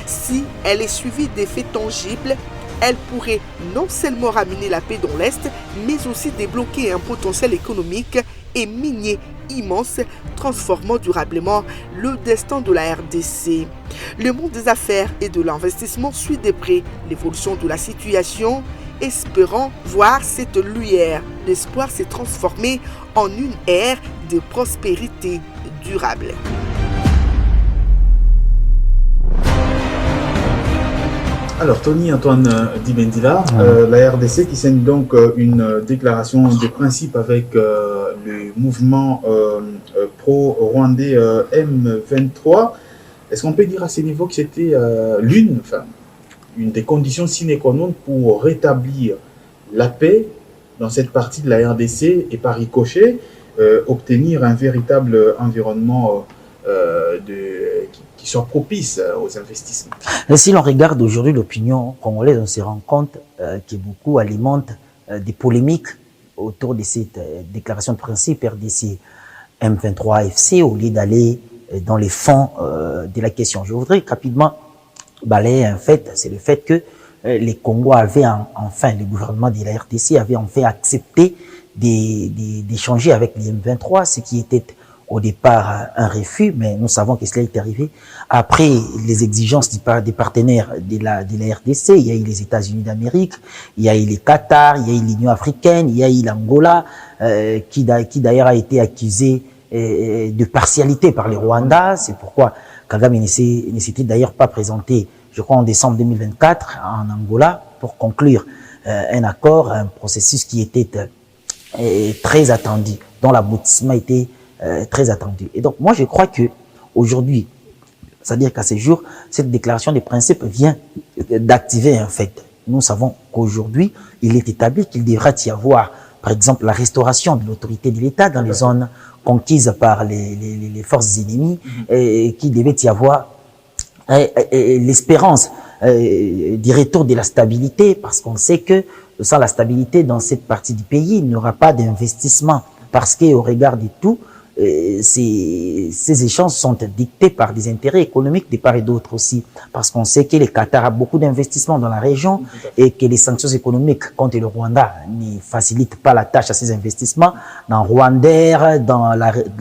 Si elle est suivie d'effets tangibles, elle pourrait non seulement ramener la paix dans l'Est, mais aussi débloquer un potentiel économique et minier immense, transformant durablement le destin de la RDC. Le monde des affaires et de l'investissement suit de près l'évolution de la situation, espérant voir cette lueur d'espoir se transformer en une ère de prospérité durable. Alors, Tony Antoine Dibendila, la RDC qui signe donc une déclaration de principe avec le mouvement pro-rwandais M23. Est-ce qu'on peut dire à ce niveau que c'était une des conditions sine qua non pour rétablir la paix dans cette partie de la RDC et par ricochet, obtenir un véritable environnement qui soit propice aux investissements? Si l'on regarde aujourd'hui l'opinion congolaise, on se rend compte que beaucoup alimentent des polémiques autour de cette déclaration de principe RDC M23 FC au lieu d'aller dans les fonds de la question. Je voudrais rapidement balayer un fait, c'est le fait que les Congos avaient enfin, le gouvernement de la RDC avait enfin accepté d'échanger avec les M23, ce qui était au départ un refus, mais nous savons que cela est arrivé après les exigences des partenaires de la RDC. Il y a eu les États-Unis d'Amérique, il y a eu les Qatar, il y a eu l'Union africaine, il y a eu l'Angola, qui d'ailleurs a été accusé de partialité par les Rwandais. C'est pourquoi Kagame ne s'était d'ailleurs pas présenté, je crois, en décembre 2024 en Angola pour conclure un accord, un processus qui était très attendu, dont l'aboutissement était très attendu. Et donc, moi, je crois que aujourd'hui, c'est-à-dire qu'à ce jour, cette déclaration des principes vient d'activer un fait. Nous savons qu'aujourd'hui, il est établi qu'il devrait y avoir, par exemple, la restauration de l'autorité de l'État dans les zones conquises par les forces ennemies, et qu'il devait y avoir l'espérance du retour de la stabilité, parce qu'on sait que sans la stabilité dans cette partie du pays, il n'y aura pas d'investissement, parce qu'au regard de tout, ces échanges sont dictés par des intérêts économiques de part et d'autre aussi, parce qu'on sait que le Qatar a beaucoup d'investissements dans la région et que les sanctions économiques contre le Rwanda ne facilitent pas la tâche à ces investissements. Dans Rwandair, dans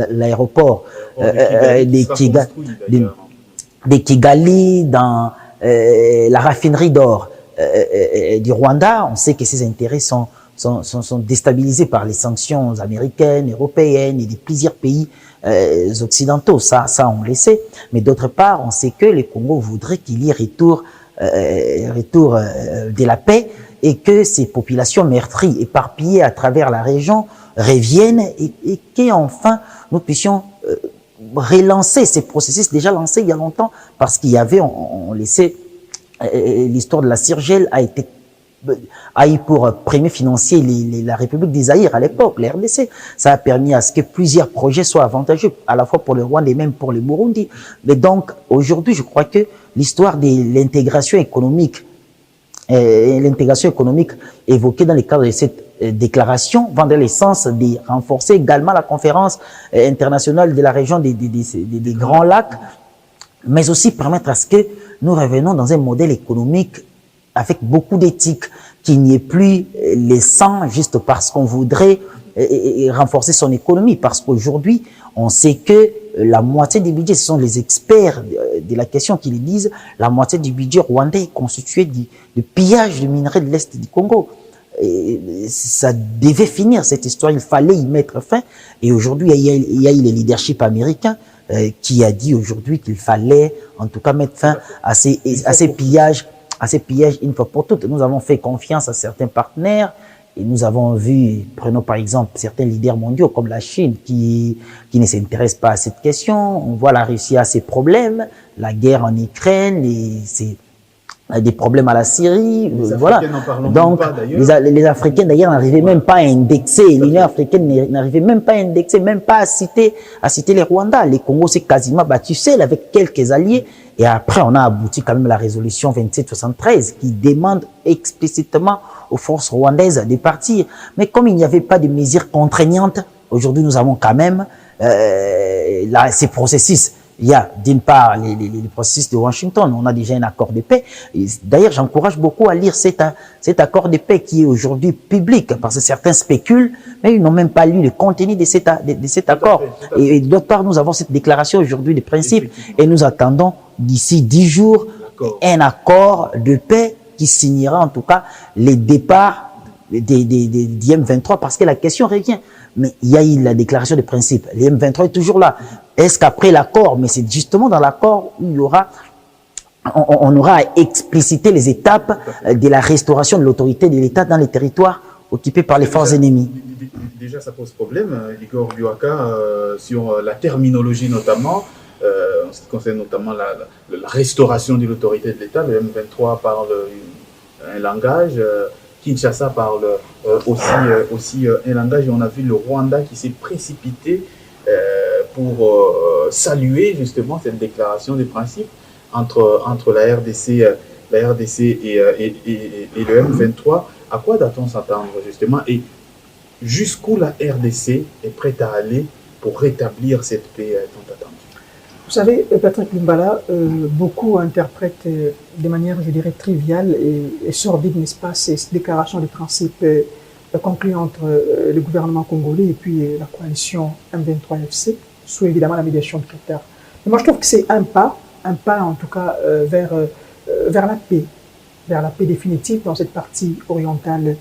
l'aéroport de Kigali, dans la raffinerie d'or du Rwanda, on sait que ces intérêts sont déstabilisés par les sanctions américaines, européennes et de plusieurs pays occidentaux. Ça, on le sait. Mais d'autre part, on sait que le Congo voudrait qu'il y ait retour de la paix et que ces populations meurtries, éparpillées à travers la région, reviennent et qu'enfin nous puissions relancer ces processus déjà lancés il y a longtemps, parce qu'il y avait, on le sait, l'histoire de la Sirgel a eu pour premier financier la République des Zaïre à l'époque, la RDC. Ça a permis à ce que plusieurs projets soient avantageux, à la fois pour le Rwanda et même pour le Burundi. Mais donc, aujourd'hui, je crois que l'histoire de l'intégration économique évoquée dans le cadre de cette déclaration va dans le sens de renforcer également la conférence internationale de la région des Grands Lacs, mais aussi permettre à ce que nous revenons dans un modèle économique avec beaucoup d'éthique, qu'il n'y ait plus les sangs juste parce qu'on voudrait renforcer son économie. Parce qu'aujourd'hui, on sait que la moitié du budget, ce sont les experts de la question qui le disent, la moitié du budget rwandais est constitué de pillage de minerais de l'Est du Congo. Et ça devait finir cette histoire, il fallait y mettre fin. Et aujourd'hui, il y a eu le leadership américain qui a dit aujourd'hui qu'il fallait en tout cas mettre fin à ces pillages une fois pour toutes. Nous avons fait confiance à certains partenaires et nous avons vu, prenons par exemple certains leaders mondiaux comme la Chine qui ne s'intéresse pas à cette question. On voit la Russie a ses problèmes, la guerre en Ukraine, des problèmes à la Syrie, voilà. Donc, les Africains d'ailleurs n'arrivaient même pas à indexer, l'Union africaine n'arrivait même pas à indexer, même pas à citer les Rwandais. Les Congo s'est quasiment battu seul avec quelques alliés. Et après, on a abouti quand même à la résolution 2773 qui demande explicitement aux forces rwandaises de partir. Mais comme il n'y avait pas de mesures contraignantes, aujourd'hui nous avons quand même ces processus. Il y a d'une part les processus de Washington, on a déjà un accord de paix. D'ailleurs, j'encourage beaucoup à lire cet accord de paix qui est aujourd'hui public, parce que certains spéculent, mais ils n'ont même pas lu le contenu de cet accord. Et d'autre part, nous avons cette déclaration aujourd'hui de principe et nous attendons d'ici 10 jours un accord de paix qui signera en tout cas les départs des M23, parce que la question revient. Mais il y a eu la déclaration de principe. Les M23 est toujours là. Est-ce qu'après l'accord, mais c'est justement dans l'accord où on aura à expliciter les étapes de la restauration de l'autorité de l'État dans les territoires occupés par les forces ennemies. Déjà, ça pose problème, Igor Biwaka, sur la terminologie notamment, en ce qui concerne notamment la restauration de l'autorité de l'État. Le M23 parle un langage, Kinshasa parle aussi un langage, et on a vu le Rwanda qui s'est précipité pour saluer justement cette déclaration des principes entre la RDC et le M23. À quoi doit-on s'attendre justement, et jusqu'où la RDC est prête à aller pour rétablir cette paix tant attendue? Vous savez, Patrick Lumbala, beaucoup interprètent de manière, je dirais, triviale et sordide, n'est-ce pas, ces déclarations de principe conclues entre le gouvernement congolais et puis la coalition M23-FC, sous évidemment la médiation du Qatar. Mais moi, je trouve que c'est un pas en tout cas vers la paix définitive dans cette partie orientale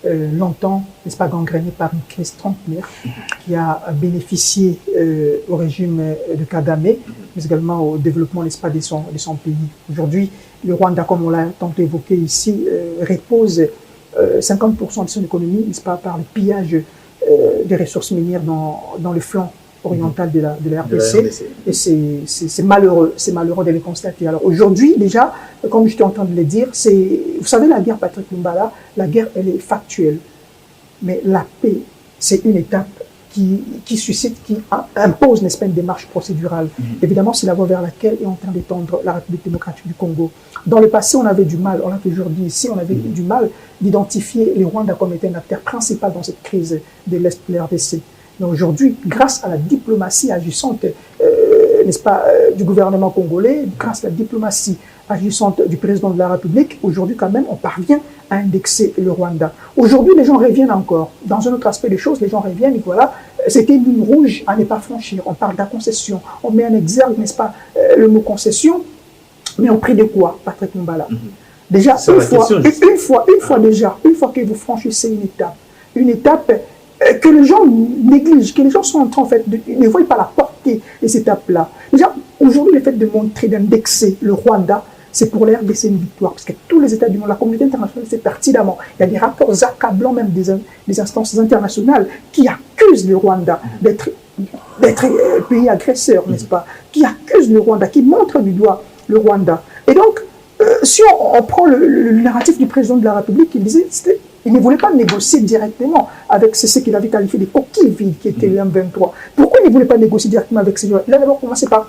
longtemps, n'est-ce pas, gangrénée par une crise trentenaire qui a bénéficié au régime de Kagame, mais également au développement, n'est-ce pas, de son pays. Aujourd'hui, le Rwanda, comme on l'a tantôt évoqué ici, repose 50% de son économie, n'est-ce pas, par le pillage des ressources minières dans le flanc oriental de la RDC. Et c'est malheureux de le constater. Alors aujourd'hui, déjà, comme j'étais en train de le dire, vous savez, la guerre, Patrick Lumbala, la guerre, elle est factuelle. Mais la paix, c'est une étape qui impose, n'est-ce pas, une démarche procédurale. Évidemment, c'est la voie vers laquelle est en train d'étendre la République démocratique du Congo. Dans le passé, on avait du mal, on l'a toujours dit ici, on avait du mal d'identifier les Rwandais comme étant un acteur principal dans cette crise de l'Est de la RDC. Mais aujourd'hui, grâce à la diplomatie agissante, n'est-ce pas, du gouvernement congolais, grâce à la diplomatie agissante du président de la République, aujourd'hui quand même, on parvient à indexer le Rwanda. Aujourd'hui, les gens reviennent encore. Dans un autre aspect des choses, les gens reviennent et voilà, c'était une ligne rouge à ne pas franchir. On parle de la concession. On met en exergue, n'est-ce pas, le mot concession, mais au prix de quoi, Patrick Mumbala? Déjà, une fois que vous franchissez une étape que les gens négligent, que les gens sont en train, en fait, ne voient pas la portée de cette étape-là. Déjà, aujourd'hui, le fait de montrer, d'indexer le Rwanda, c'est pour la RDC une victoire, parce que tous les États du monde, la communauté internationale sait pertinemment. Il y a des rapports accablants, même des instances internationales, qui accusent le Rwanda d'être pays agresseur, n'est-ce pas? Qui accusent le Rwanda, qui montrent du doigt le Rwanda. Et donc, si on prend le narratif du président de la République, il disait il ne voulait pas négocier directement avec ce qu'il avait qualifié de coquilles vides qui étaient le M23. Pourquoi il ne voulait pas négocier directement avec ces gens? Il a d'abord commencé par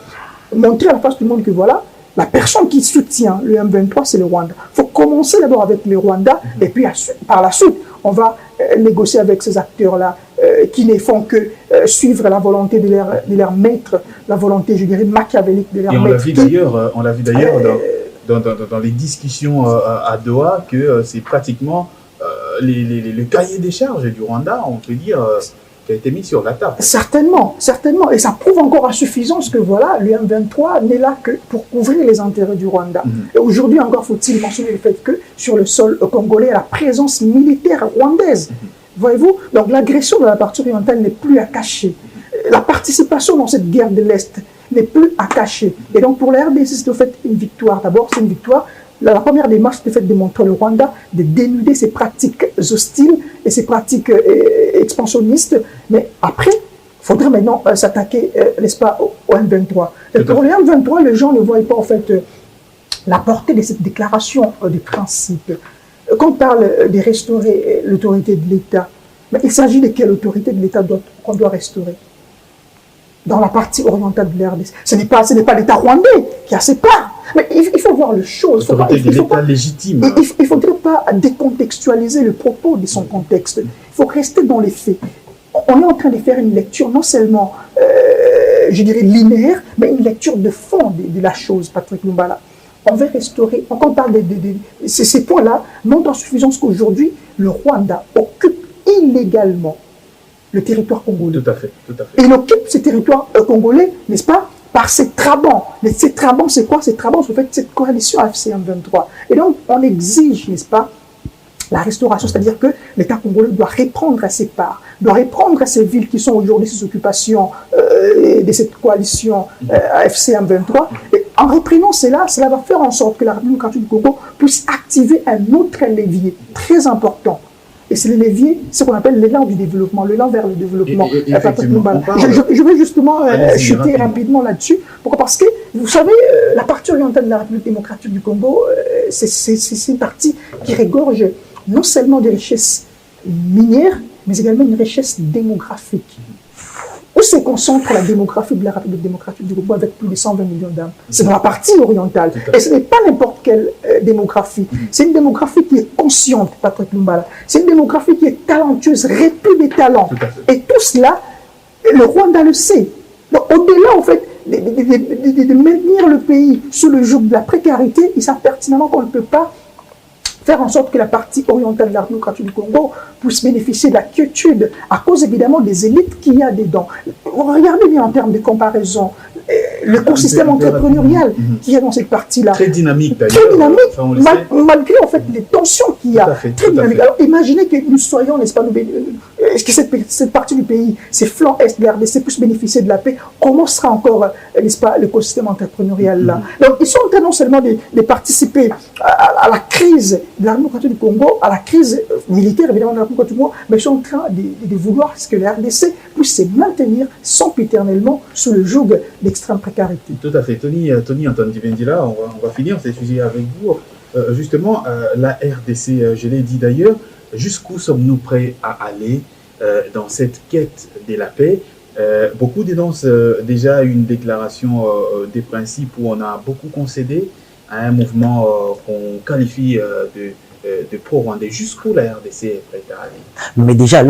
montrer à la face du monde que voilà, la personne qui soutient le M23, c'est le Rwanda. Il faut commencer d'abord avec le Rwanda, et puis par la suite, on va négocier avec ces acteurs-là qui ne font que suivre la volonté de leur maître, la volonté, je dirais, machiavélique de leur maître. On l'a vu d'ailleurs dans les discussions à Doha que c'est pratiquement le cahier des charges du Rwanda, on peut dire, qui a été mis sur la table. Certainement, certainement. Et ça prouve encore à suffisance que voilà, le M23 n'est là que pour couvrir les intérêts du Rwanda. Et aujourd'hui encore, faut-il mentionner le fait que sur le sol congolais, la présence militaire rwandaise. Voyez-vous? Donc l'agression de la partie orientale n'est plus à cacher. La participation dans cette guerre de l'Est n'est plus à cacher. Et donc pour la RDC, c'est au fait une victoire. D'abord, c'est une victoire. La première démarche, c'est le fait de montrer le Rwanda, de dénuder ses pratiques hostiles et ses pratiques expansionnistes. Mais après, il faudrait maintenant s'attaquer, n'est-ce pas, au M23. Et pour le M23, les gens ne voient pas en fait la portée de cette déclaration de principe. Quand on parle de restaurer l'autorité de l'État, mais il s'agit de quelle autorité de l'État qu'on doit restaurer? Dans la partie orientale de l'RDC. Ce n'est pas l'État rwandais qui a ses parts. Mais il faut voir les choses. L'autorité de l'État légitime. Il ne faudrait pas décontextualiser le propos de son contexte. Il faut rester dans les faits. On est en train de faire une lecture non seulement, je dirais, linéaire, mais une lecture de fond de la chose, Patrick Mumbala. On veut restaurer, quand on parle de ces points-là, montrent en suffisance qu'aujourd'hui, le Rwanda occupe illégalement le territoire congolais. Tout à fait. Et il occupe ce territoire congolais, n'est-ce pas, par ses trabans. Mais ces trabans, c'est quoi? Ces trabans, c'est en fait cette coalition AFC-M23. Et donc, on exige, n'est-ce pas, la restauration, c'est-à-dire que l'État congolais doit reprendre à ses parts, doit reprendre à ces villes qui sont aujourd'hui sous occupation de cette coalition AFC-M23. Et en reprenant cela va faire en sorte que la République démocratique du Congo puisse activer un autre levier très important. Et c'est le levier, ce qu'on appelle l'élan du développement, l'élan vers le développement. Je vais justement chuter rapidement là-dessus. Pourquoi? Parce que, vous savez, la partie orientale de la République démocratique du Congo, c'est une partie qui regorge non seulement des richesses minières, mais également une richesse démographique. Où se concentre la démographie de la République démocratique du Congo avec plus de 120 millions d'âmes? C'est dans la partie orientale. Et ce n'est pas n'importe quelle démographie. C'est une démographie qui est consciente, Patrick Mumbala. C'est une démographie qui est talentueuse, réplie des talents. Et tout cela, le Rwanda le sait. Donc, au-delà, en fait, de maintenir le pays sous le joug de la précarité, ils savent pertinemment qu'on ne peut pas faire en sorte que la partie orientale de la République démocratique du Congo puisse bénéficier de la quiétude à cause évidemment des élites qu'il y a dedans. Regardez bien en termes de comparaison l'écosystème entrepreneurial qu'il y a dans cette partie-là. Très dynamique d'ailleurs. Très dynamique, malgré en fait les tensions qu'il y a. Très dynamique. Alors imaginez que nous soyons, n'est-ce pas, que cette partie du pays, ces flancs est de la RDC puissent bénéficier de la paix. Comment sera encore, n'est-ce pas, l'écosystème entrepreneurial là? Donc ils sont en train non seulement de participer à la crise de la République du Congo, à la crise militaire évidemment de la République du Congo, mais ils sont en train de vouloir que la RDC puisse se maintenir sempiternellement sous le joug d'extrême précarité. Tout à fait. Tony Antoine Dibendila, on va finir ce sujet avec vous. Justement, la RDC, je l'ai dit d'ailleurs, jusqu'où sommes-nous prêts à aller dans cette quête de la paix? Beaucoup dénoncent déjà une déclaration des principes où on a beaucoup concédé à un mouvement qu'on qualifie de pro-rwandais. Jusqu'où la RDC est prête à aller? Mais déjà,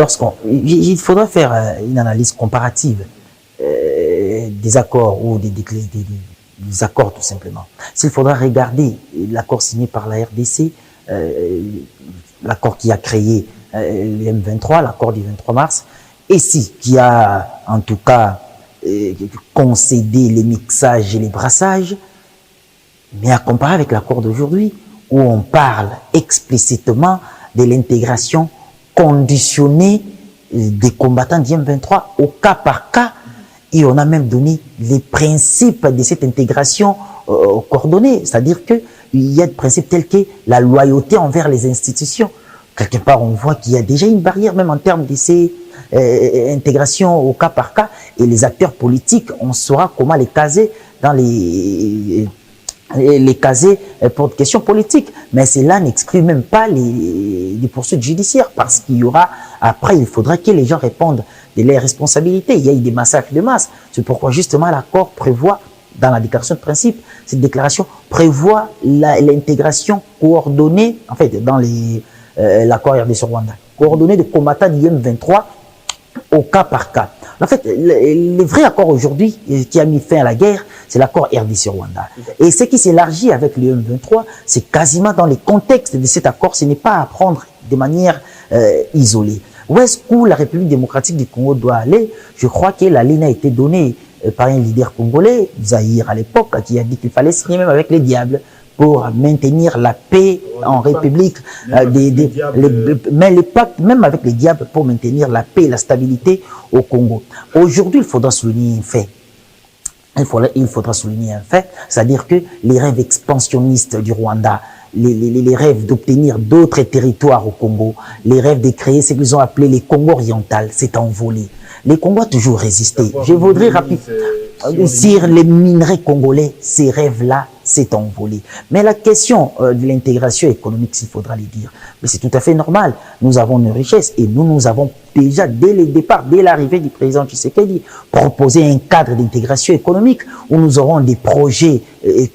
il faudra faire une analyse comparative des accords ou des accords tout simplement. S'il faudra regarder l'accord signé par la RDC, l'accord qui a créé le M23, l'accord du 23 mars, et qui a en tout cas concédé les mixages et les brassages, mais à comparer avec l'accord d'aujourd'hui, où on parle explicitement de l'intégration conditionnée des combattants du M23 au cas par cas, et on a même donné les principes de cette intégration coordonnée, c'est-à-dire qu'il y a des principes tels que la loyauté envers les institutions. Quelque part, on voit qu'il y a déjà une barrière, même en termes de ces intégrations au cas par cas, et les acteurs politiques, on saura comment les caser dans les caser pour des questions politiques. Mais cela n'exclut même pas les poursuites judiciaires, parce qu'il y aura, après, il faudra que les gens répondent de leurs responsabilités. Il y a eu des massacres de masse. C'est pourquoi justement l'accord prévoit, dans la déclaration de principe, cette déclaration prévoit l'intégration coordonnée, en fait, dans l'accord RDC-Rwanda, coordonnée de combattants du M23 au cas par cas. En fait, le vrai accord aujourd'hui qui a mis fin à la guerre, c'est l'accord RDC-Rwanda. Et ce qui s'élargit avec le M23, c'est quasiment dans les contextes de cet accord, ce n'est pas à prendre de manière isolée. Où est-ce que la République démocratique du Congo doit aller? Je crois que la ligne a été donnée par un leader congolais, Zaïre à l'époque, qui a dit qu'il fallait signer même avec les diables pour maintenir la paix en République, mais les pactes, même avec les diables, pour maintenir la paix et la stabilité au Congo. Aujourd'hui, il faudra souligner un fait. Il faudra souligner un fait, c'est-à-dire que les rêves expansionnistes du Rwanda, les rêves d'obtenir d'autres territoires au Congo, les rêves de créer ce qu'ils ont appelé les Congo orientales, s'est envolé. Les Congos ont toujours résisté. Je voudrais rapidement sur les minerais congolais, ces rêves-là s'est envolé. Mais la question de l'intégration économique, s'il faudra le dire, mais c'est tout à fait normal. Nous avons une richesse et nous avons déjà, dès le départ, dès l'arrivée du président Tshisekedi, proposé un cadre d'intégration économique où nous aurons des projets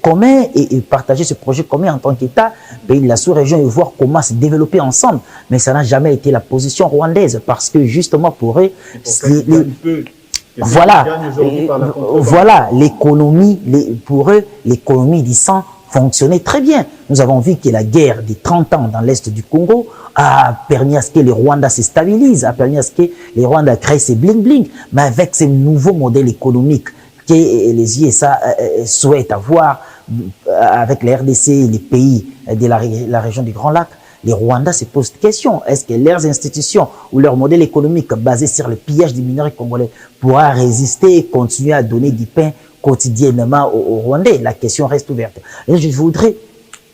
communs et partager ce projet commun en tant qu'État, pays de la sous-région et voir comment se développer ensemble. Mais ça n'a jamais été la position rwandaise parce que justement pour eux, voilà, l'économie, pour eux, l'économie du sang fonctionnait très bien. Nous avons vu que la guerre des 30 ans dans l'est du Congo a permis à ce que les Rwandais se stabilisent, a permis à ce que les Rwandais créent ces bling-bling, mais avec ces nouveaux modèles économiques que les ISA souhaitent avoir avec les RDC et les pays de la région du Grand Lac, les Rwandais se posent des questions. Est-ce que leurs institutions ou leur modèle économique basé sur le pillage des minerais congolais pourra résister et continuer à donner du pain quotidiennement aux Rwandais? La question reste ouverte. Et je voudrais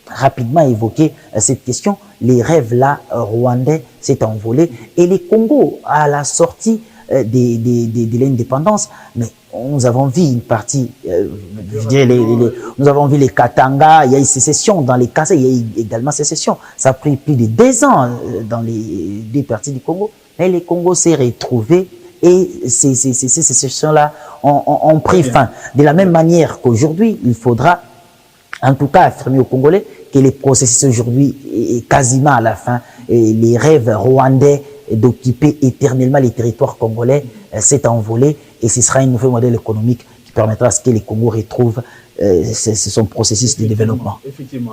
rapidement évoquer cette question. Les rêves là rwandais s'est envolé et les Congos à la sortie de l'indépendance, mais nous avons vu une partie, nous avons vu les Katanga, il y a eu sécession dans les Kassai, il y a eu également sécession. Ça a pris plus de 2 ans dans les 2 parties du Congo, mais les Congos s'est retrouvés et ces sécessions-là ont pris fin. De la même manière qu'aujourd'hui, il faudra en tout cas affirmer aux Congolais que les processus aujourd'hui est quasiment à la fin et les rêves rwandais d'occuper éternellement les territoires congolais s'est envolé et ce sera un nouveau modèle économique qui permettra à ce que les Congos retrouvent son processus de développement. Effectivement,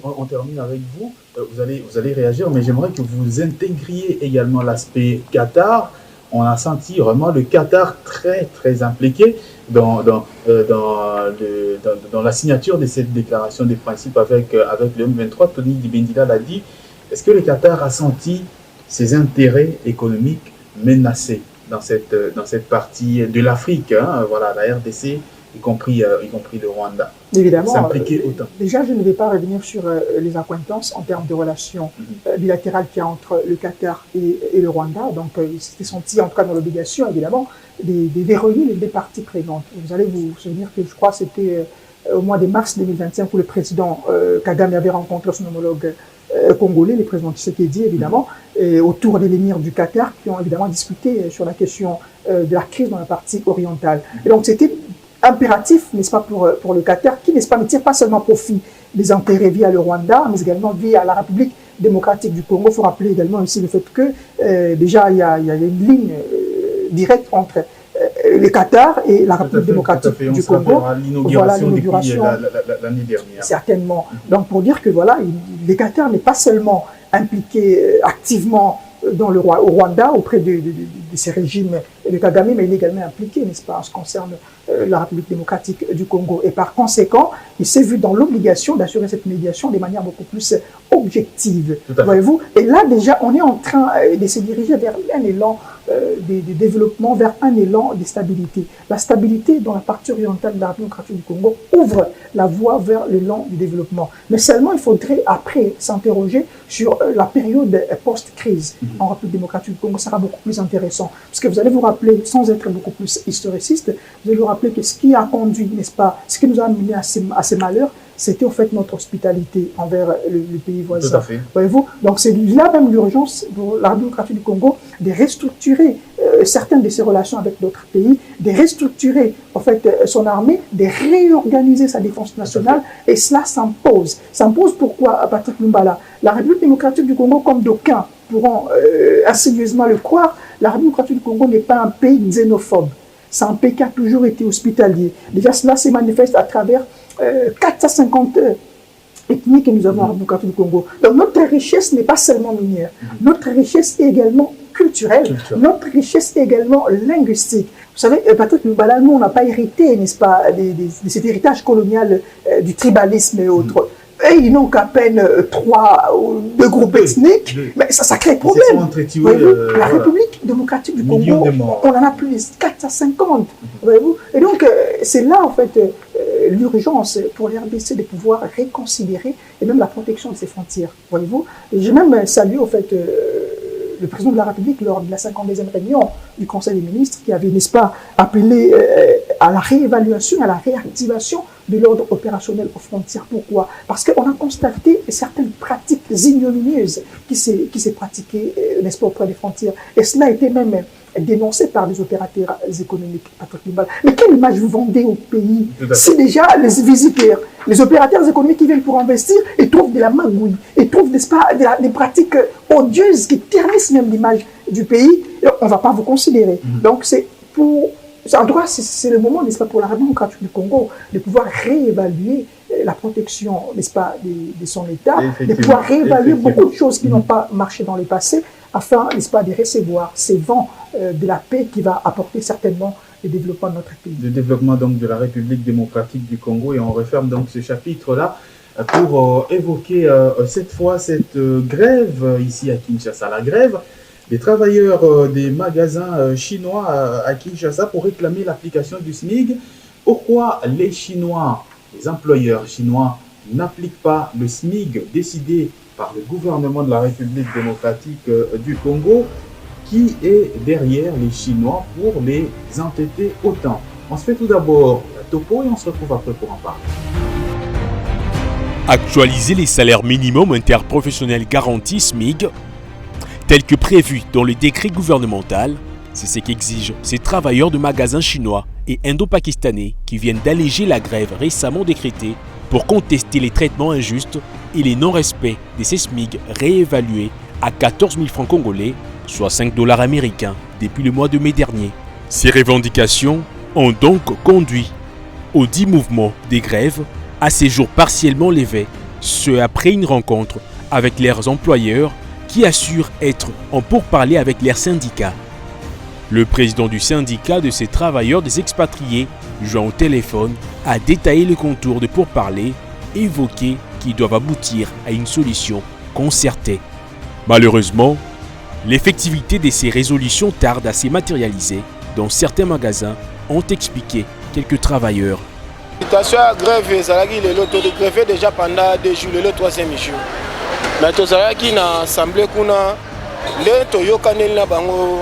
on termine avec vous. Vous allez réagir, mais j'aimerais que vous intégriez également l'aspect Qatar. On a senti vraiment le Qatar très impliqué dans la signature de cette déclaration des principes avec le M23. Tony Dibendila l'a dit. Est-ce que le Qatar a senti ses intérêts économiques menacés dans cette partie de l'Afrique, voilà, la RDC, y compris le Rwanda? Évidemment, s'impliquer autant. Déjà, je ne vais pas revenir sur les accointances en termes de relations bilatérales qu'il y a entre le Qatar et le Rwanda. Donc, il s'était senti, en tout cas dans l'obligation, évidemment, de relier les 2 parties prenantes. Vous allez vous souvenir que je crois que c'était au mois de mars 2025 où le président Kagame avait rencontré son homologue congolais, le président Tshisekedi, évidemment, et autour des émirs du Qatar qui ont évidemment discuté sur la question de la crise dans la partie orientale. Et donc, c'était impératif, n'est-ce pas, pour le Qatar, qui, n'est-ce pas, ne tire pas seulement profit des intérêts via le Rwanda, mais également via la République démocratique du Congo. Il faut rappeler également ici le fait que déjà il y a une ligne directe entre le Qatar et la République démocratique du Congo. Voilà l'inauguration l'année dernière. Certainement. Donc pour dire que voilà, le Qatar n'est pas seulement impliqué activement au Rwanda auprès de ces régimes de Kagame, mais il est également impliqué, n'est-ce pas, en ce qui concerne la République démocratique du Congo. Et par conséquent, il s'est vu dans l'obligation d'assurer cette médiation de manière beaucoup plus objective. Voyez-vous? Et là, déjà, on est en train de se diriger vers un élan de développement, vers un élan de stabilité. La stabilité dans la partie orientale de la République démocratique du Congo ouvre la voie vers l'élan du développement. Mais seulement, il faudrait après s'interroger sur la période post-crise en République démocratique du Congo. Ça sera beaucoup plus intéressant. Parce que vous allez vous rappeler, sans être beaucoup plus historiciste, vous allez vous rappeler que ce qui a conduit, n'est-ce pas, ce qui nous a amené à ces malheurs, c'était au fait notre hospitalité envers le pays voisin. Tout à fait. Voyez-vous? Donc c'est là même l'urgence pour la République démocratique du Congo de restructurer certaines de ses relations avec d'autres pays, de restructurer en fait son armée, de réorganiser sa défense nationale, et cela s'impose. S'impose pourquoi, à Patrick Lumbala? La République démocratique du Congo, comme d'aucuns pourront insidieusement le croire, la République démocratique du Congo n'est pas un pays xénophobe. C'est un pays qui a toujours été hospitalier. Déjà, cela se manifeste à travers 450 ethnies que nous avons en République du Congo. Donc notre richesse n'est pas seulement minière, notre richesse est également culturelle, notre richesse est également linguistique. Vous savez, Patrick Lumbala, nous on n'a pas hérité, n'est-ce pas, de cet héritage colonial du tribalisme et autres. Et ils n'ont qu'à peine 2 groupes ethniques, mais ça crée problème. La République démocratique du Congo, on en a plus de 450. Voyez-vous? Et donc, c'est là, en fait, l'urgence pour les RDC de pouvoir réconsidérer et même la protection de ses frontières. Voyez-vous? J'ai même salué, en fait, le président de la République lors de la 52e réunion du Conseil des ministres qui avait, n'est-ce pas, appelé à la réévaluation, à la réactivation de l'ordre opérationnel aux frontières. Pourquoi? Parce qu'on a constaté certaines pratiques ignominieuses qui s'est pratiquées, n'est-ce pas, auprès des frontières. Et cela a été même dénoncé par des opérateurs économiques. Mais quelle image vous vendez au pays si déjà les visiteurs, les opérateurs économiques qui viennent pour investir, ils trouvent de la magouille, ils trouvent, n'est-ce pas, des pratiques odieuses qui ternissent même l'image du pays, on ne va pas vous considérer. Donc c'est pour... En tout cas, c'est le moment, n'est-ce pas, pour la République démocratique du Congo de pouvoir réévaluer la protection, n'est-ce pas, de son État, de pouvoir réévaluer beaucoup de choses qui n'ont pas marché dans le passé, afin, n'est-ce pas, de recevoir ces vents de la paix qui va apporter certainement le développement de notre pays. Le développement donc de la République démocratique du Congo, et on referme donc ce chapitre-là pour évoquer cette fois cette grève ici à Kinshasa, la grève des travailleurs des magasins chinois à Kinshasa pour réclamer l'application du SMIC. Pourquoi les Chinois, les employeurs chinois, n'appliquent pas le SMIC décidé par le gouvernement de la République démocratique du Congo? Qui est derrière les Chinois pour les entêter autant? On se fait tout d'abord la topo et on se retrouve après pour en parler. Actualiser les salaires minimums interprofessionnels garantis SMIC, tel que prévu dans le décret gouvernemental, c'est ce qu'exigent ces travailleurs de magasins chinois et indo-pakistanais qui viennent d'alléger la grève récemment décrétée pour contester les traitements injustes et les non-respects de ces SMIC réévalués à 14 000 francs congolais, soit 5 $ américains, depuis le mois de mai dernier. Ces revendications ont donc conduit aux 10 mouvements des grèves à ces jours partiellement levés, ce après une rencontre avec leurs employeurs qui assurent être en pourparlers avec leurs syndicats. Le président du syndicat de ces travailleurs des expatriés, joint au téléphone, a détaillé le contour de pourparlers, évoqué qu'ils doivent aboutir à une solution concertée. Malheureusement, l'effectivité de ces résolutions tarde à se matérialiser dans certains magasins, ont expliqué quelques travailleurs. La situation à grève, le taux de grève déjà pendant 2 jours, le 3e jour. Mais tout ça qui n'a assemblé kuna le toyo kanel na bango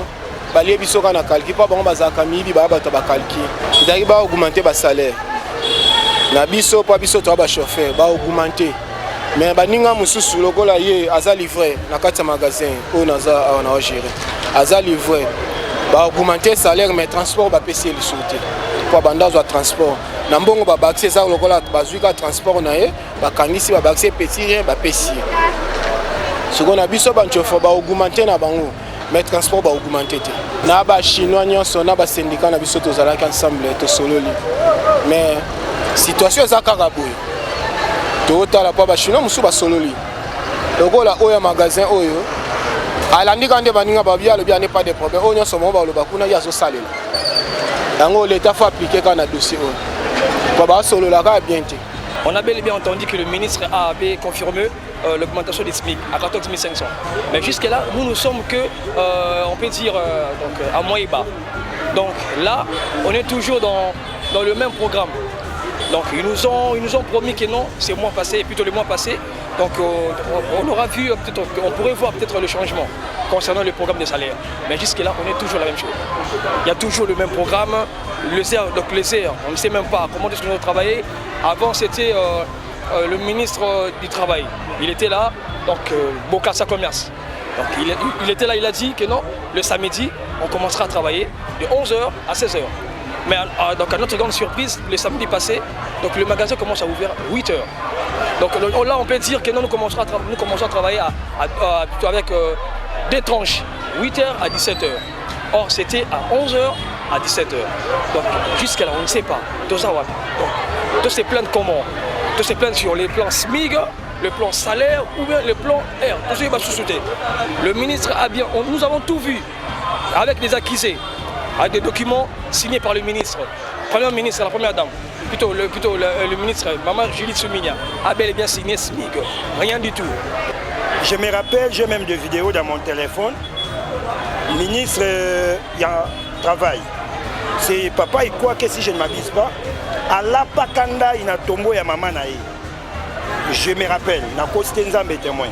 balie biso kana kalki pa bango bazaka mibi ba bato ba kalki ndaki ba augmenter ba salaire na biso pa biso to ba chauffeur ba augmenter mais baninga mususu lokola ye aza livré na kati magasin o naza na gérer aza livré ba augmenter salaire mais transport ba pesi le sauter kwa banda za transport na mbongo ba baxé ça lokola bazuka transport na ye ba kangisi ba baxé petit rien ba pesi soko na biso ba nchofo ba augmenter na bango mais transport ba augmenter te na ba chinois nyonso na ba syndicat na biso tozalaki ensemble to sololi mais situation eza kaka boye totala pa ba chinois musu ba sololi lokola oyo magasin oyo alandi kande baninga babia le bien n'est pas de problème oyo nyonso mo ba lo bakuna ya zo salela yango l'état faut appliquer quand na dossier oyo ba solola ka bien te. On a bel et bien entendu que le ministre avait confirmé l'augmentation des SMIC à 14 500. Mais jusque-là, nous sommes que, on peut dire, à moyen bas. Donc là, on est toujours dans le même programme. Donc ils nous ont promis que non, c'est le mois passé, plutôt le mois passé. Donc on aura vu, on pourrait voir peut-être le changement concernant le programme des salaires. Mais jusque-là, on est toujours la même chose. Il y a toujours le même programme. Donc les airs, on ne sait même pas comment est-ce qu'on doit travailler. Avant, c'était le ministre du Travail. Il était là, donc Bokassa Commerce. Donc il était là, il a dit que non, le samedi, on commencera à travailler de 11h à 16h. Mais donc à notre grande surprise, le samedi passé, donc le magasin commence à ouvrir à 8h. Donc là, on peut dire que non, nous commençons à travailler avec des tranches, 8h à 17h. Or, c'était à 11h à 17h. Donc jusqu'à là, on ne sait pas. Donc, tous ces plaintes comment? Tous ces plaintes sur les plans SMIG, le plan salaire ou bien le plan R. Tout ça, le ministre a bien... Nous avons tout vu avec des accusés, avec des documents signés par le ministre. Premier ministre, la première dame, plutôt le ministre, Maman Julie Soumigna, a bel et bien signé SMIG. Rien du tout. Je me rappelle, j'ai même des vidéos dans mon téléphone. Le ministre, il y a travail. C'est papa et quoi que si je ne m'abuse pas, à la Pakanda, il a tombé à maman naïe. Je me rappelle, na costé nzambe témoin.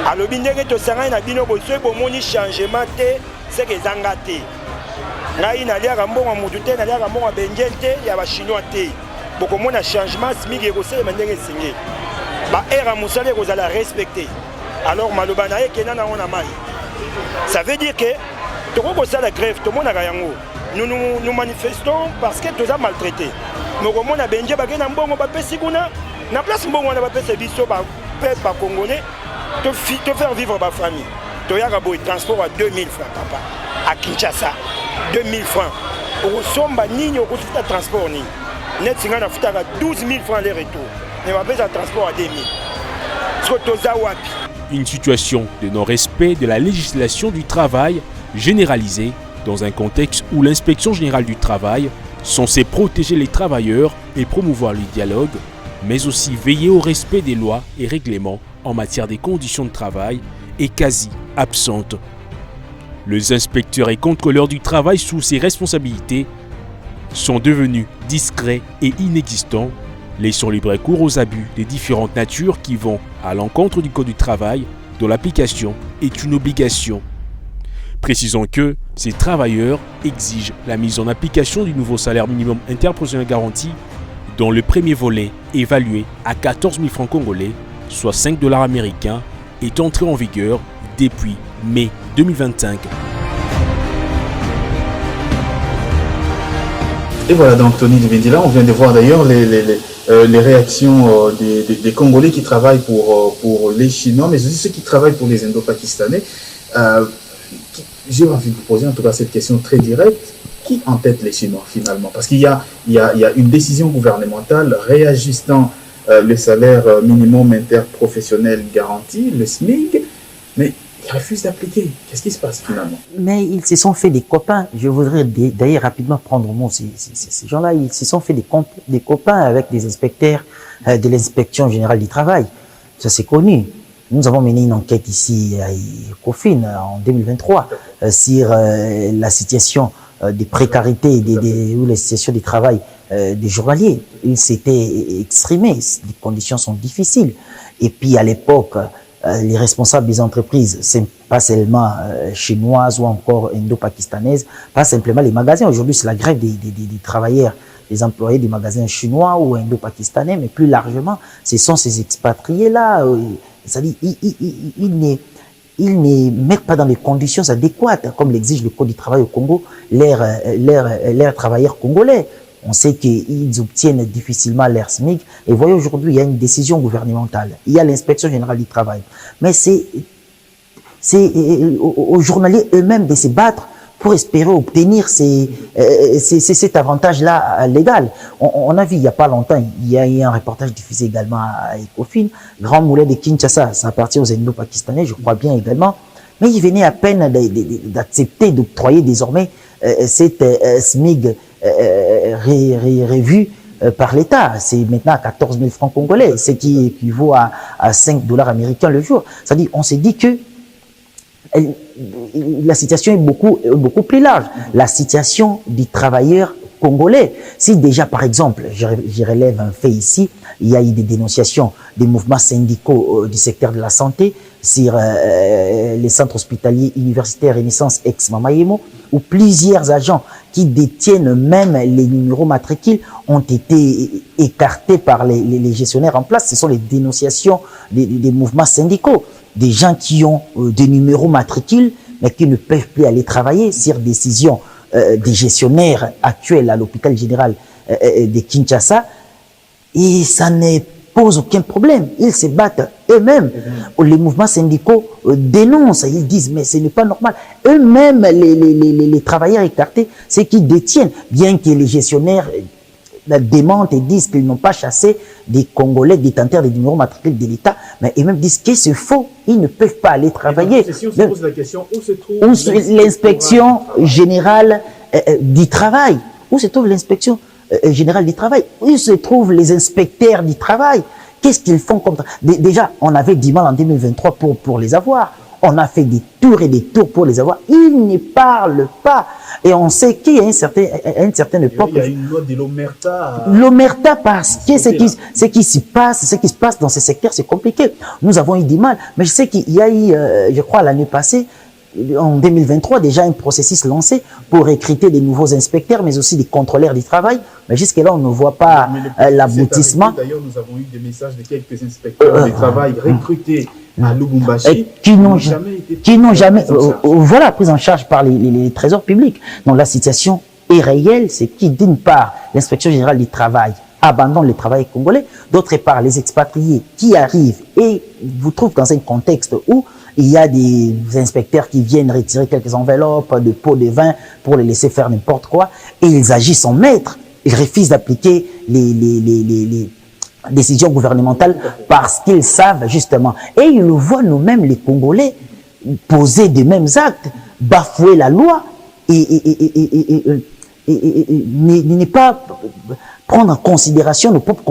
À l'obindé to sanga ina bino bozo bomoni changement té, c'est que zangate. Ngai na lia rambonga muduté na lia rambonga benjente ya ba chinois té. Boko mona changement smigi ko se mandenge singé. Ba era musale ko zala respecter. Alors maloba na ye kenana ona mai. Ça veut dire que tout le monde a la grève, tout le monde a yango. Nous manifestons parce que tout a maltraité. Nous avons benjé bagé na mbongo ba pesiguna. Na place mbongo na ba pese biso ba peuple congolais te faire vivre ba famille. To yaka boy transport à 2000 francs papa. À Kinshasa 2000 francs. Au somba nini au coût transport ni. Net singa na futa 12 000 francs les retour. Mais ba pese transport à 2000. Ce que toza wapi. Une situation de non-respect de la législation du travail généralisée dans un contexte où l'inspection générale du travail, censée protéger les travailleurs et promouvoir le dialogue, mais aussi veiller au respect des lois et règlements en matière des conditions de travail, est quasi absente. Les inspecteurs et contrôleurs du travail sous ces responsabilités sont devenus discrets et inexistants, laissant libre cours aux abus des différentes natures qui vont à l'encontre du Code du travail, dont l'application est une obligation. Précisons que ces travailleurs exigent la mise en application du nouveau salaire minimum interprofessionnel garanti, dont le premier volet, évalué à 14 000 francs congolais, soit 5 $ américains, est entré en vigueur depuis mai 2025. Et voilà donc Tony Dibendila, on vient de voir d'ailleurs les réactions des Congolais qui travaillent pour les Chinois, mais aussi ceux qui travaillent pour les Indo-Pakistanais. J'ai envie de vous poser en tout cas cette question très directe. Qui en-tête les Chinois finalement? Parce qu'il y a une décision gouvernementale réajustant le salaire minimum interprofessionnel garanti, le SMIG, mais ils refusent d'appliquer. Qu'est-ce qui se passe finalement? Mais ils se sont fait des copains. Je voudrais d'ailleurs rapidement prendre au mot ces gens-là. Ils se sont fait des copains avec des inspecteurs de l'inspection générale du travail. Ça c'est connu. Nous avons mené une enquête ici à Kofin en 2023 sur la situation des précarités ou la situation du travail des journaliers. Ils s'étaient exprimés. Les conditions sont difficiles. Et puis à l'époque, les responsables des entreprises, c'est pas seulement chinoises ou encore indo-pakistanaises, pas simplement les magasins. Aujourd'hui, c'est la grève des travailleurs, des employés des magasins chinois ou indo-pakistanais, mais plus largement, ce sont ces expatriés-là. C'est-à-dire, ils ne mettent pas dans les conditions adéquates, comme l'exige le Code du travail au Congo, leurs travailleurs congolais. On sait qu'ils obtiennent difficilement leur SMIC. Et voyez, aujourd'hui, il y a une décision gouvernementale. Il y a l'inspection générale du travail. Mais c'est aux journaliers eux-mêmes de se battre pour espérer obtenir cet avantage-là légal. On a vu il n'y a pas longtemps, il y a eu un reportage diffusé également à Ecofin, Grand Moulin de Kinshasa, ça appartient aux Indo-Pakistanais, je crois bien également, mais il venait à peine d'accepter, d'octroyer désormais cette SMIG revue par l'État. C'est maintenant à 14 000 francs congolais, ce qui équivaut à 5 $ américains le jour. C'est-à-dire, on s'est dit que la situation est beaucoup plus large. La situation du travailleur congolais. Si déjà, par exemple, je relève un fait ici, il y a eu des dénonciations des mouvements syndicaux du secteur de la santé sur les centres hospitaliers universitaires Renaissance ex-Mamayemo, où plusieurs agents qui détiennent même les numéros matricules ont été écartés par les gestionnaires en place. Ce sont les dénonciations des mouvements syndicaux. Des gens qui ont des numéros matricules, mais qui ne peuvent plus aller travailler sur décision des gestionnaires actuels à l'hôpital général de Kinshasa. Et ça ne pose aucun problème. Ils se battent eux-mêmes. Les mouvements syndicaux dénoncent. Ils disent, mais ce n'est pas normal. Eux-mêmes, les travailleurs écartés, c'est qu'ils détiennent, bien que les gestionnaires démentent et disent qu'ils n'ont pas chassé des Congolais détenteurs des numéros matricules de l'État, mais eux-mêmes disent que c'est faux, ils ne peuvent pas aller travailler. Si on se pose la question, où se trouve l'inspection générale du travail? Où se trouve l'inspection générale du travail? Où se trouvent les inspecteurs du travail? Qu'est-ce qu'ils font comme ça? Déjà, on avait du mal en 2023 pour les avoir. On a fait des tours et des tours pour les avoir. Ils ne parlent pas. Et on sait qu'il y a une certaine époque. Il y a une loi de l'omerta. L'omerta, parce que ce qui se passe dans ces secteurs, c'est compliqué. Nous avons eu du mal. Mais je sais qu'il y a eu, je crois, l'année passée, en 2023, déjà un processus lancé pour recruter des nouveaux inspecteurs, mais aussi des contrôleurs du travail. Mais jusque-là, on ne voit pas l'aboutissement. D'ailleurs, nous avons eu des messages de quelques inspecteurs du travail recrutés à Lubumbashi qui n'ont jamais voilà, pris en charge par les trésors publics. Donc la situation est réelle, c'est qui, d'une part, l'inspection générale du travail abandonne le travail congolais, d'autre part, les expatriés qui arrivent et vous trouvent dans un contexte où il y a des inspecteurs qui viennent retirer quelques enveloppes de pots de vin pour les laisser faire n'importe quoi, et ils agissent en maître. Ils refusent d'appliquer les décisions gouvernementales parce qu'ils savent justement. Et ils le voient nous-mêmes, les Congolais, poser des mêmes actes, bafouer la loi et ne pas prendre en considération nos propres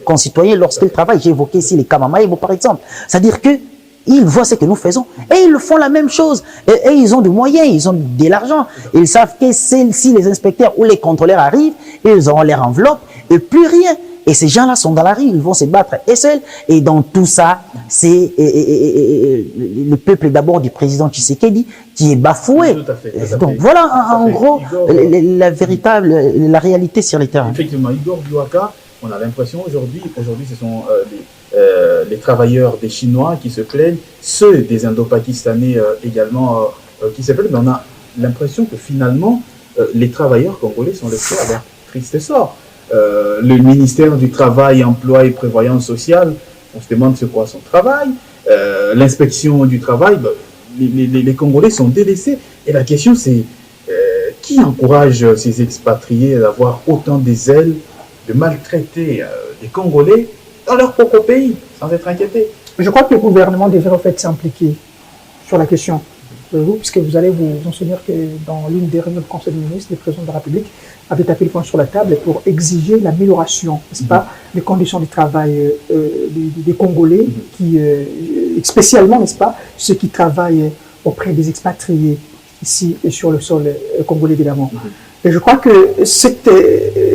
concitoyens lorsqu'ils travaillent. J'ai évoqué ici les Kamamaïbo par exemple. C'est-à-dire que ils voient ce que nous faisons et ils font la même chose. Et ils ont des moyens, ils ont de l'argent. Ils savent que si les inspecteurs ou les contrôleurs arrivent, ils auront leur enveloppe et plus rien. Et ces gens-là sont dans la rue, ils vont se battre et seuls. Et dans tout ça, c'est le peuple d'abord du président Tshisekedi qui est bafoué. Tout à fait. Donc voilà en gros la réalité sur les terrains. Effectivement, Igor Biwaka, on a l'impression aujourd'hui ce sont les travailleurs des Chinois qui se plaignent, ceux des Indo-Pakistanais également qui se plaignent. Mais on a l'impression que finalement, les travailleurs congolais sont laissés à leur triste sort. Le ministère du Travail, Emploi et Prévoyance Sociale, on se demande c'est quoi son travail. L'inspection du travail, les Congolais sont délaissés. Et la question c'est, qui encourage ces expatriés d'avoir autant des ailes, de maltraiter des Congolais dans leur propre pays, sans être inquiétés? Je crois que le gouvernement devrait en fait s'impliquer sur la question. Puisque vous allez vous en souvenir que dans l'une des réunions du Conseil des ministres, le président de la République avait tapé le poing sur la table pour exiger l'amélioration, n'est-ce pas, des conditions de travail des Congolais, qui, spécialement, n'est-ce pas, ceux qui travaillent auprès des expatriés ici et sur le sol congolais, évidemment. Et je crois que cette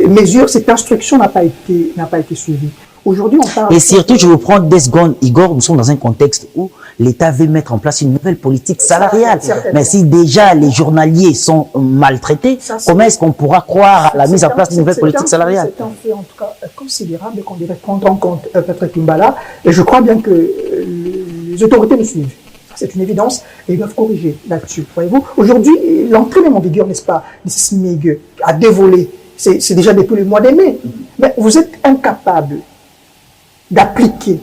mesure, cette instruction n'a pas été suivie. Aujourd'hui, on parle... Et surtout, je vous prends 2 secondes, Igor, nous sommes dans un contexte où l'État veut mettre en place une nouvelle politique salariale. Mais si déjà les journaliers sont maltraités, comment est-ce qu'on pourra croire à la mise en place d'une nouvelle politique salariale? C'est un fait en tout cas considérable qu'on devrait prendre en compte, Patrick Kimbala, et je crois bien que les autorités nous suivent. C'est une évidence et ils doivent corriger là-dessus. Voyez-vous, aujourd'hui, l'entrée en vigueur, n'est-ce pas, de ce SMIG a dévolé c'est déjà depuis le mois de mai. Mais vous êtes incapable d'appliquer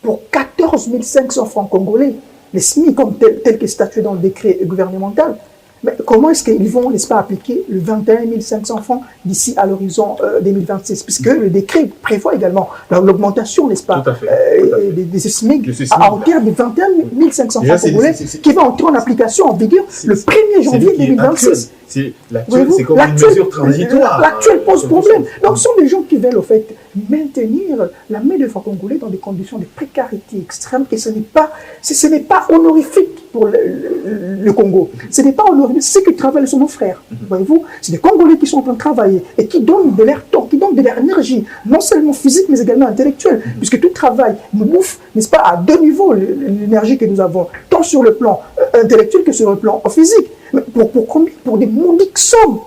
pour 14 500 francs congolais les SMIC comme tel que statué dans le décret gouvernemental. Mais comment est-ce qu'ils vont, n'est-ce pas, appliquer le 21 500 francs d'ici à l'horizon 2026? Puisque le décret prévoit également l'augmentation, n'est-ce pas, des SMIC à hauteur de 21 500 francs congolais qui va entrer en application en vigueur le 1er janvier 2026. C'est comme une mesure transitoire. L'actuel pose problème. Donc, ce sont des gens qui veulent, au fait, maintenir la main-d'œuvre congolais dans des conditions de précarité extrême et ce n'est pas honorifique pour le Congo. Ce n'est pas honorifique. Ceux qui travaillent sont nos frères. Voyez-vous, c'est des Congolais qui sont en train de travailler et qui donnent de leur temps, qui donnent de leur énergie, non seulement physique, mais également intellectuelle, puisque tout travail nous bouffe, n'est-ce pas, à deux niveaux, l'énergie que nous avons, tant sur le plan intellectuel que sur le plan physique. Mais pour combien? Pour des maudites sommes.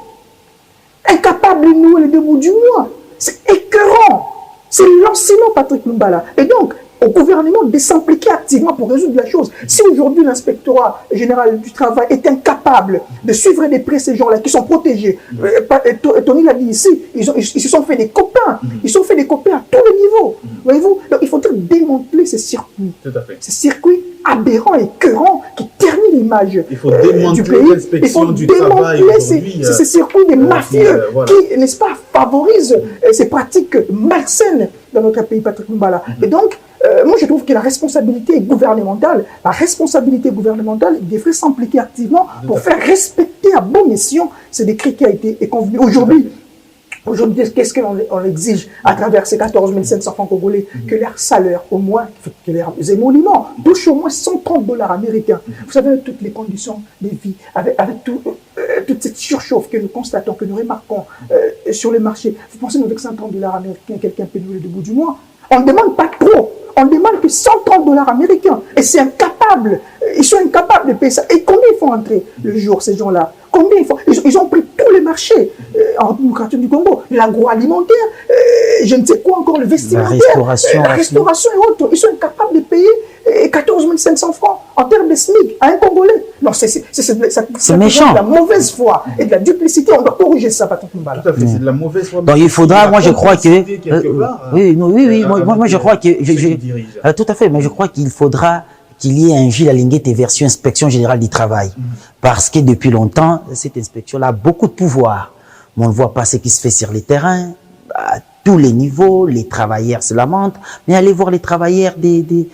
Incapables de nouer les deux bouts du mois. C'est écœurant. C'est lancinant, Patrick Lumbala. Et donc, au gouvernement de s'impliquer activement pour résoudre la chose. Si aujourd'hui l'inspectorat général du travail est incapable de suivre de près ces gens-là qui sont protégés, Tony l'a dit ici, ils se sont fait des copains. Ils se sont fait des copains à tous les niveaux. Voyez-vous? Donc il faudrait démanteler ces circuits. Tout à fait. Ces circuits aberrants et écœurants qui ternissent l'image du pays. Il faut démanteler ces circuits des mafieux qui, n'est-ce pas, favorisent ces pratiques malsaines dans notre pays, Patrick Lumbala. Et donc, moi, je trouve que la responsabilité gouvernementale devrait s'impliquer activement pour faire respecter à bon escient ce décret qui a été convenu. Aujourd'hui, qu'est-ce qu'on exige à travers ces 14 500 francs congolais? Que leur salaire, au moins, que leurs émoluments touchent au moins 130 $ américains. Vous savez, avec toutes les conditions de vie, avec toute cette surchauffe que nous constatons, que nous remarquons sur le marché. Vous pensez qu'avec 130 $ américains, quelqu'un peut nous le bout du mois? On ne demande pas trop. On demande que 130 $ américains. Et c'est incapable. Ils sont incapables de payer ça. Et combien ils font entrer le jour, ces gens-là? Combien ils font? Ils ont pris tous les marchés en démocratie du Congo. L'agroalimentaire, je ne sais quoi encore, le vestimentaire, la restauration et autres. Ils sont incapables de payer 14 500 francs en termes de SMIC à un Congolais. Non, c'est méchant. De la mauvaise foi et de la duplicité. On doit corriger ça, Patrick Lumbala. Tout à fait, c'est de la mauvaise foi. Donc il faudra, moi je crois que... moi je crois que... tout à fait, mais je crois qu'il faudra qu'il y ait un Gilles Alinguete version inspection générale du travail. Parce que depuis longtemps, cette inspection-là a beaucoup de pouvoir. Mais on ne voit pas ce qui se fait sur les terrains, à tous les niveaux, les travailleurs se lamentent. Mais allez voir les travailleurs des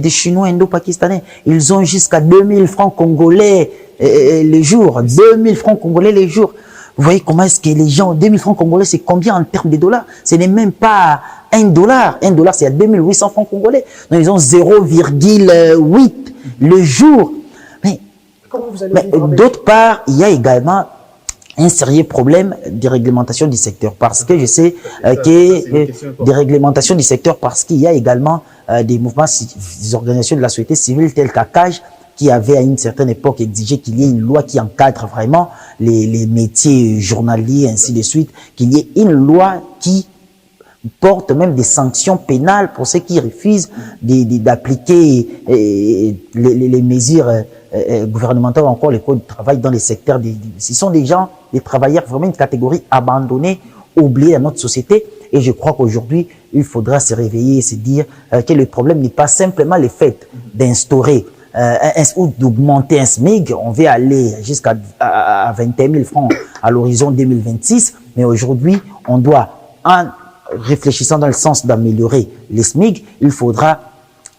Chinois indo-pakistanais. Ils ont jusqu'à 2000 francs congolais les jours. 2000 francs congolais les jours. Vous voyez comment est-ce que les gens, 2000 francs congolais, c'est combien en termes de dollars? Ce n'est même pas $1. $1, c'est à 2800 francs congolais. Donc, ils ont 0,8 le jour. Mais d'autre part, il y a également un sérieux problème de réglementation du secteur. Parce que je sais des réglementations du secteur, parce qu'il y a également des mouvements, des organisations de la société civile telles qu'ACAJ, qui avait à une certaine époque exigé qu'il y ait une loi qui encadre vraiment les métiers journaliers, ainsi de suite, qu'il y ait une loi qui porte même des sanctions pénales pour ceux qui refusent d'appliquer les mesures gouvernementales ou encore les codes du travail dans les secteurs. Ce sont des gens, des travailleurs, vraiment une catégorie abandonnée, oubliée dans notre société. Et je crois qu'aujourd'hui, il faudra se réveiller et se dire que le problème n'est pas simplement le fait d'instaurer ou d'augmenter un SMIC. On va aller jusqu'à 21 000 francs à l'horizon 2026. Mais aujourd'hui, on doit, en réfléchissant dans le sens d'améliorer les SMIC, il faudra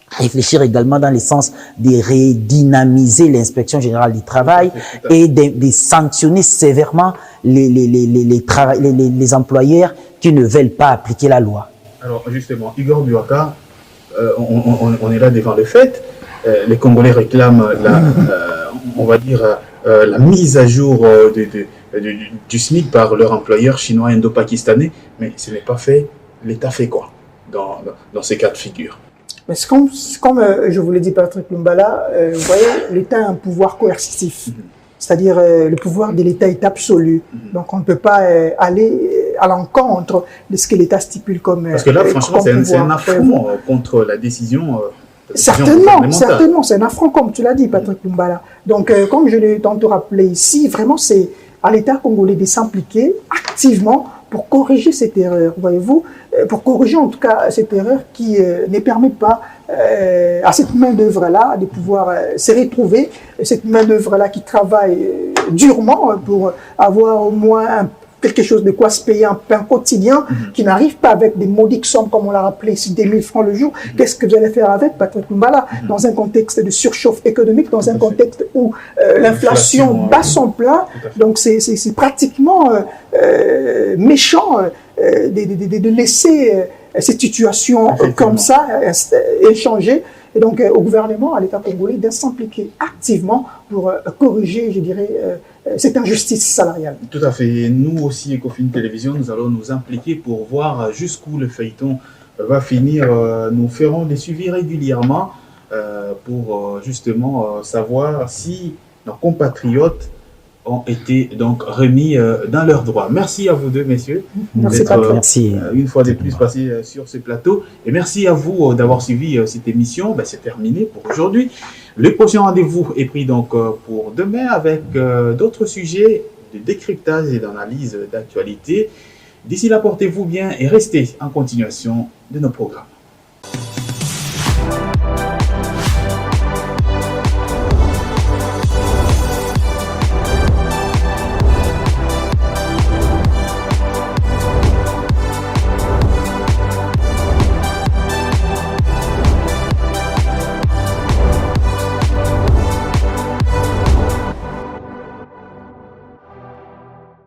réfléchir également dans le sens de redynamiser l'inspection générale du travail et de sanctionner sévèrement les employeurs qui ne veulent pas appliquer la loi. Alors justement, Igor Buaka, on est là devant le fait. Les Congolais réclament on va dire la mise à jour du SMIC par leur employeur chinois indo-pakistanais, mais ce n'est pas fait. L'État fait quoi dans ces cas de figure? Mais c'est comme je vous l'ai dit, Patrick Lumbala, vous voyez, l'État a un pouvoir coercitif. C'est-à-dire le pouvoir de l'État est absolu. Donc on ne peut pas aller à l'encontre de ce que l'État stipule comme Parce que là, franchement, c'est un affront contre la décision. Certainement, c'est un affront, comme tu l'as dit, Patrick Lumbala. Donc, comme je l'ai tantôt rappelé ici, vraiment, c'est à l'État congolais de s'impliquer activement pour corriger cette erreur, voyez-vous, pour corriger en tout cas cette erreur qui ne permet pas à cette main-d'œuvre-là de pouvoir se retrouver, cette main-d'œuvre-là qui travaille durement pour avoir au moins quelque chose de quoi se payer un pain quotidien, qui n'arrive pas avec des maudites sommes, comme on l'a rappelé ici, des 1000 francs le jour. Qu'est-ce que vous allez faire avec, Patrick Lumbala, dans un contexte de surchauffe économique, dans un contexte où l'inflation bat son plein? Donc c'est pratiquement méchant de laisser cette situation comme ça échanger. Et donc au gouvernement, à l'État congolais, de s'impliquer activement pour corriger, je dirais, cette injustice salariale. Tout à fait. Nous aussi, Ecofin Télévision, nous allons nous impliquer pour voir jusqu'où le feuilleton va finir. Nous ferons des suivis régulièrement pour justement savoir si nos compatriotes ont été donc remis dans leurs droits. Merci à vous deux, messieurs. Merci, merci. Une fois de plus passé sur ce plateau. Et merci à vous d'avoir suivi cette émission. Ben, c'est terminé pour aujourd'hui. Le prochain rendez-vous est pris donc pour demain avec d'autres sujets de décryptage et d'analyse d'actualité. D'ici là, portez-vous bien et restez en continuation de nos programmes.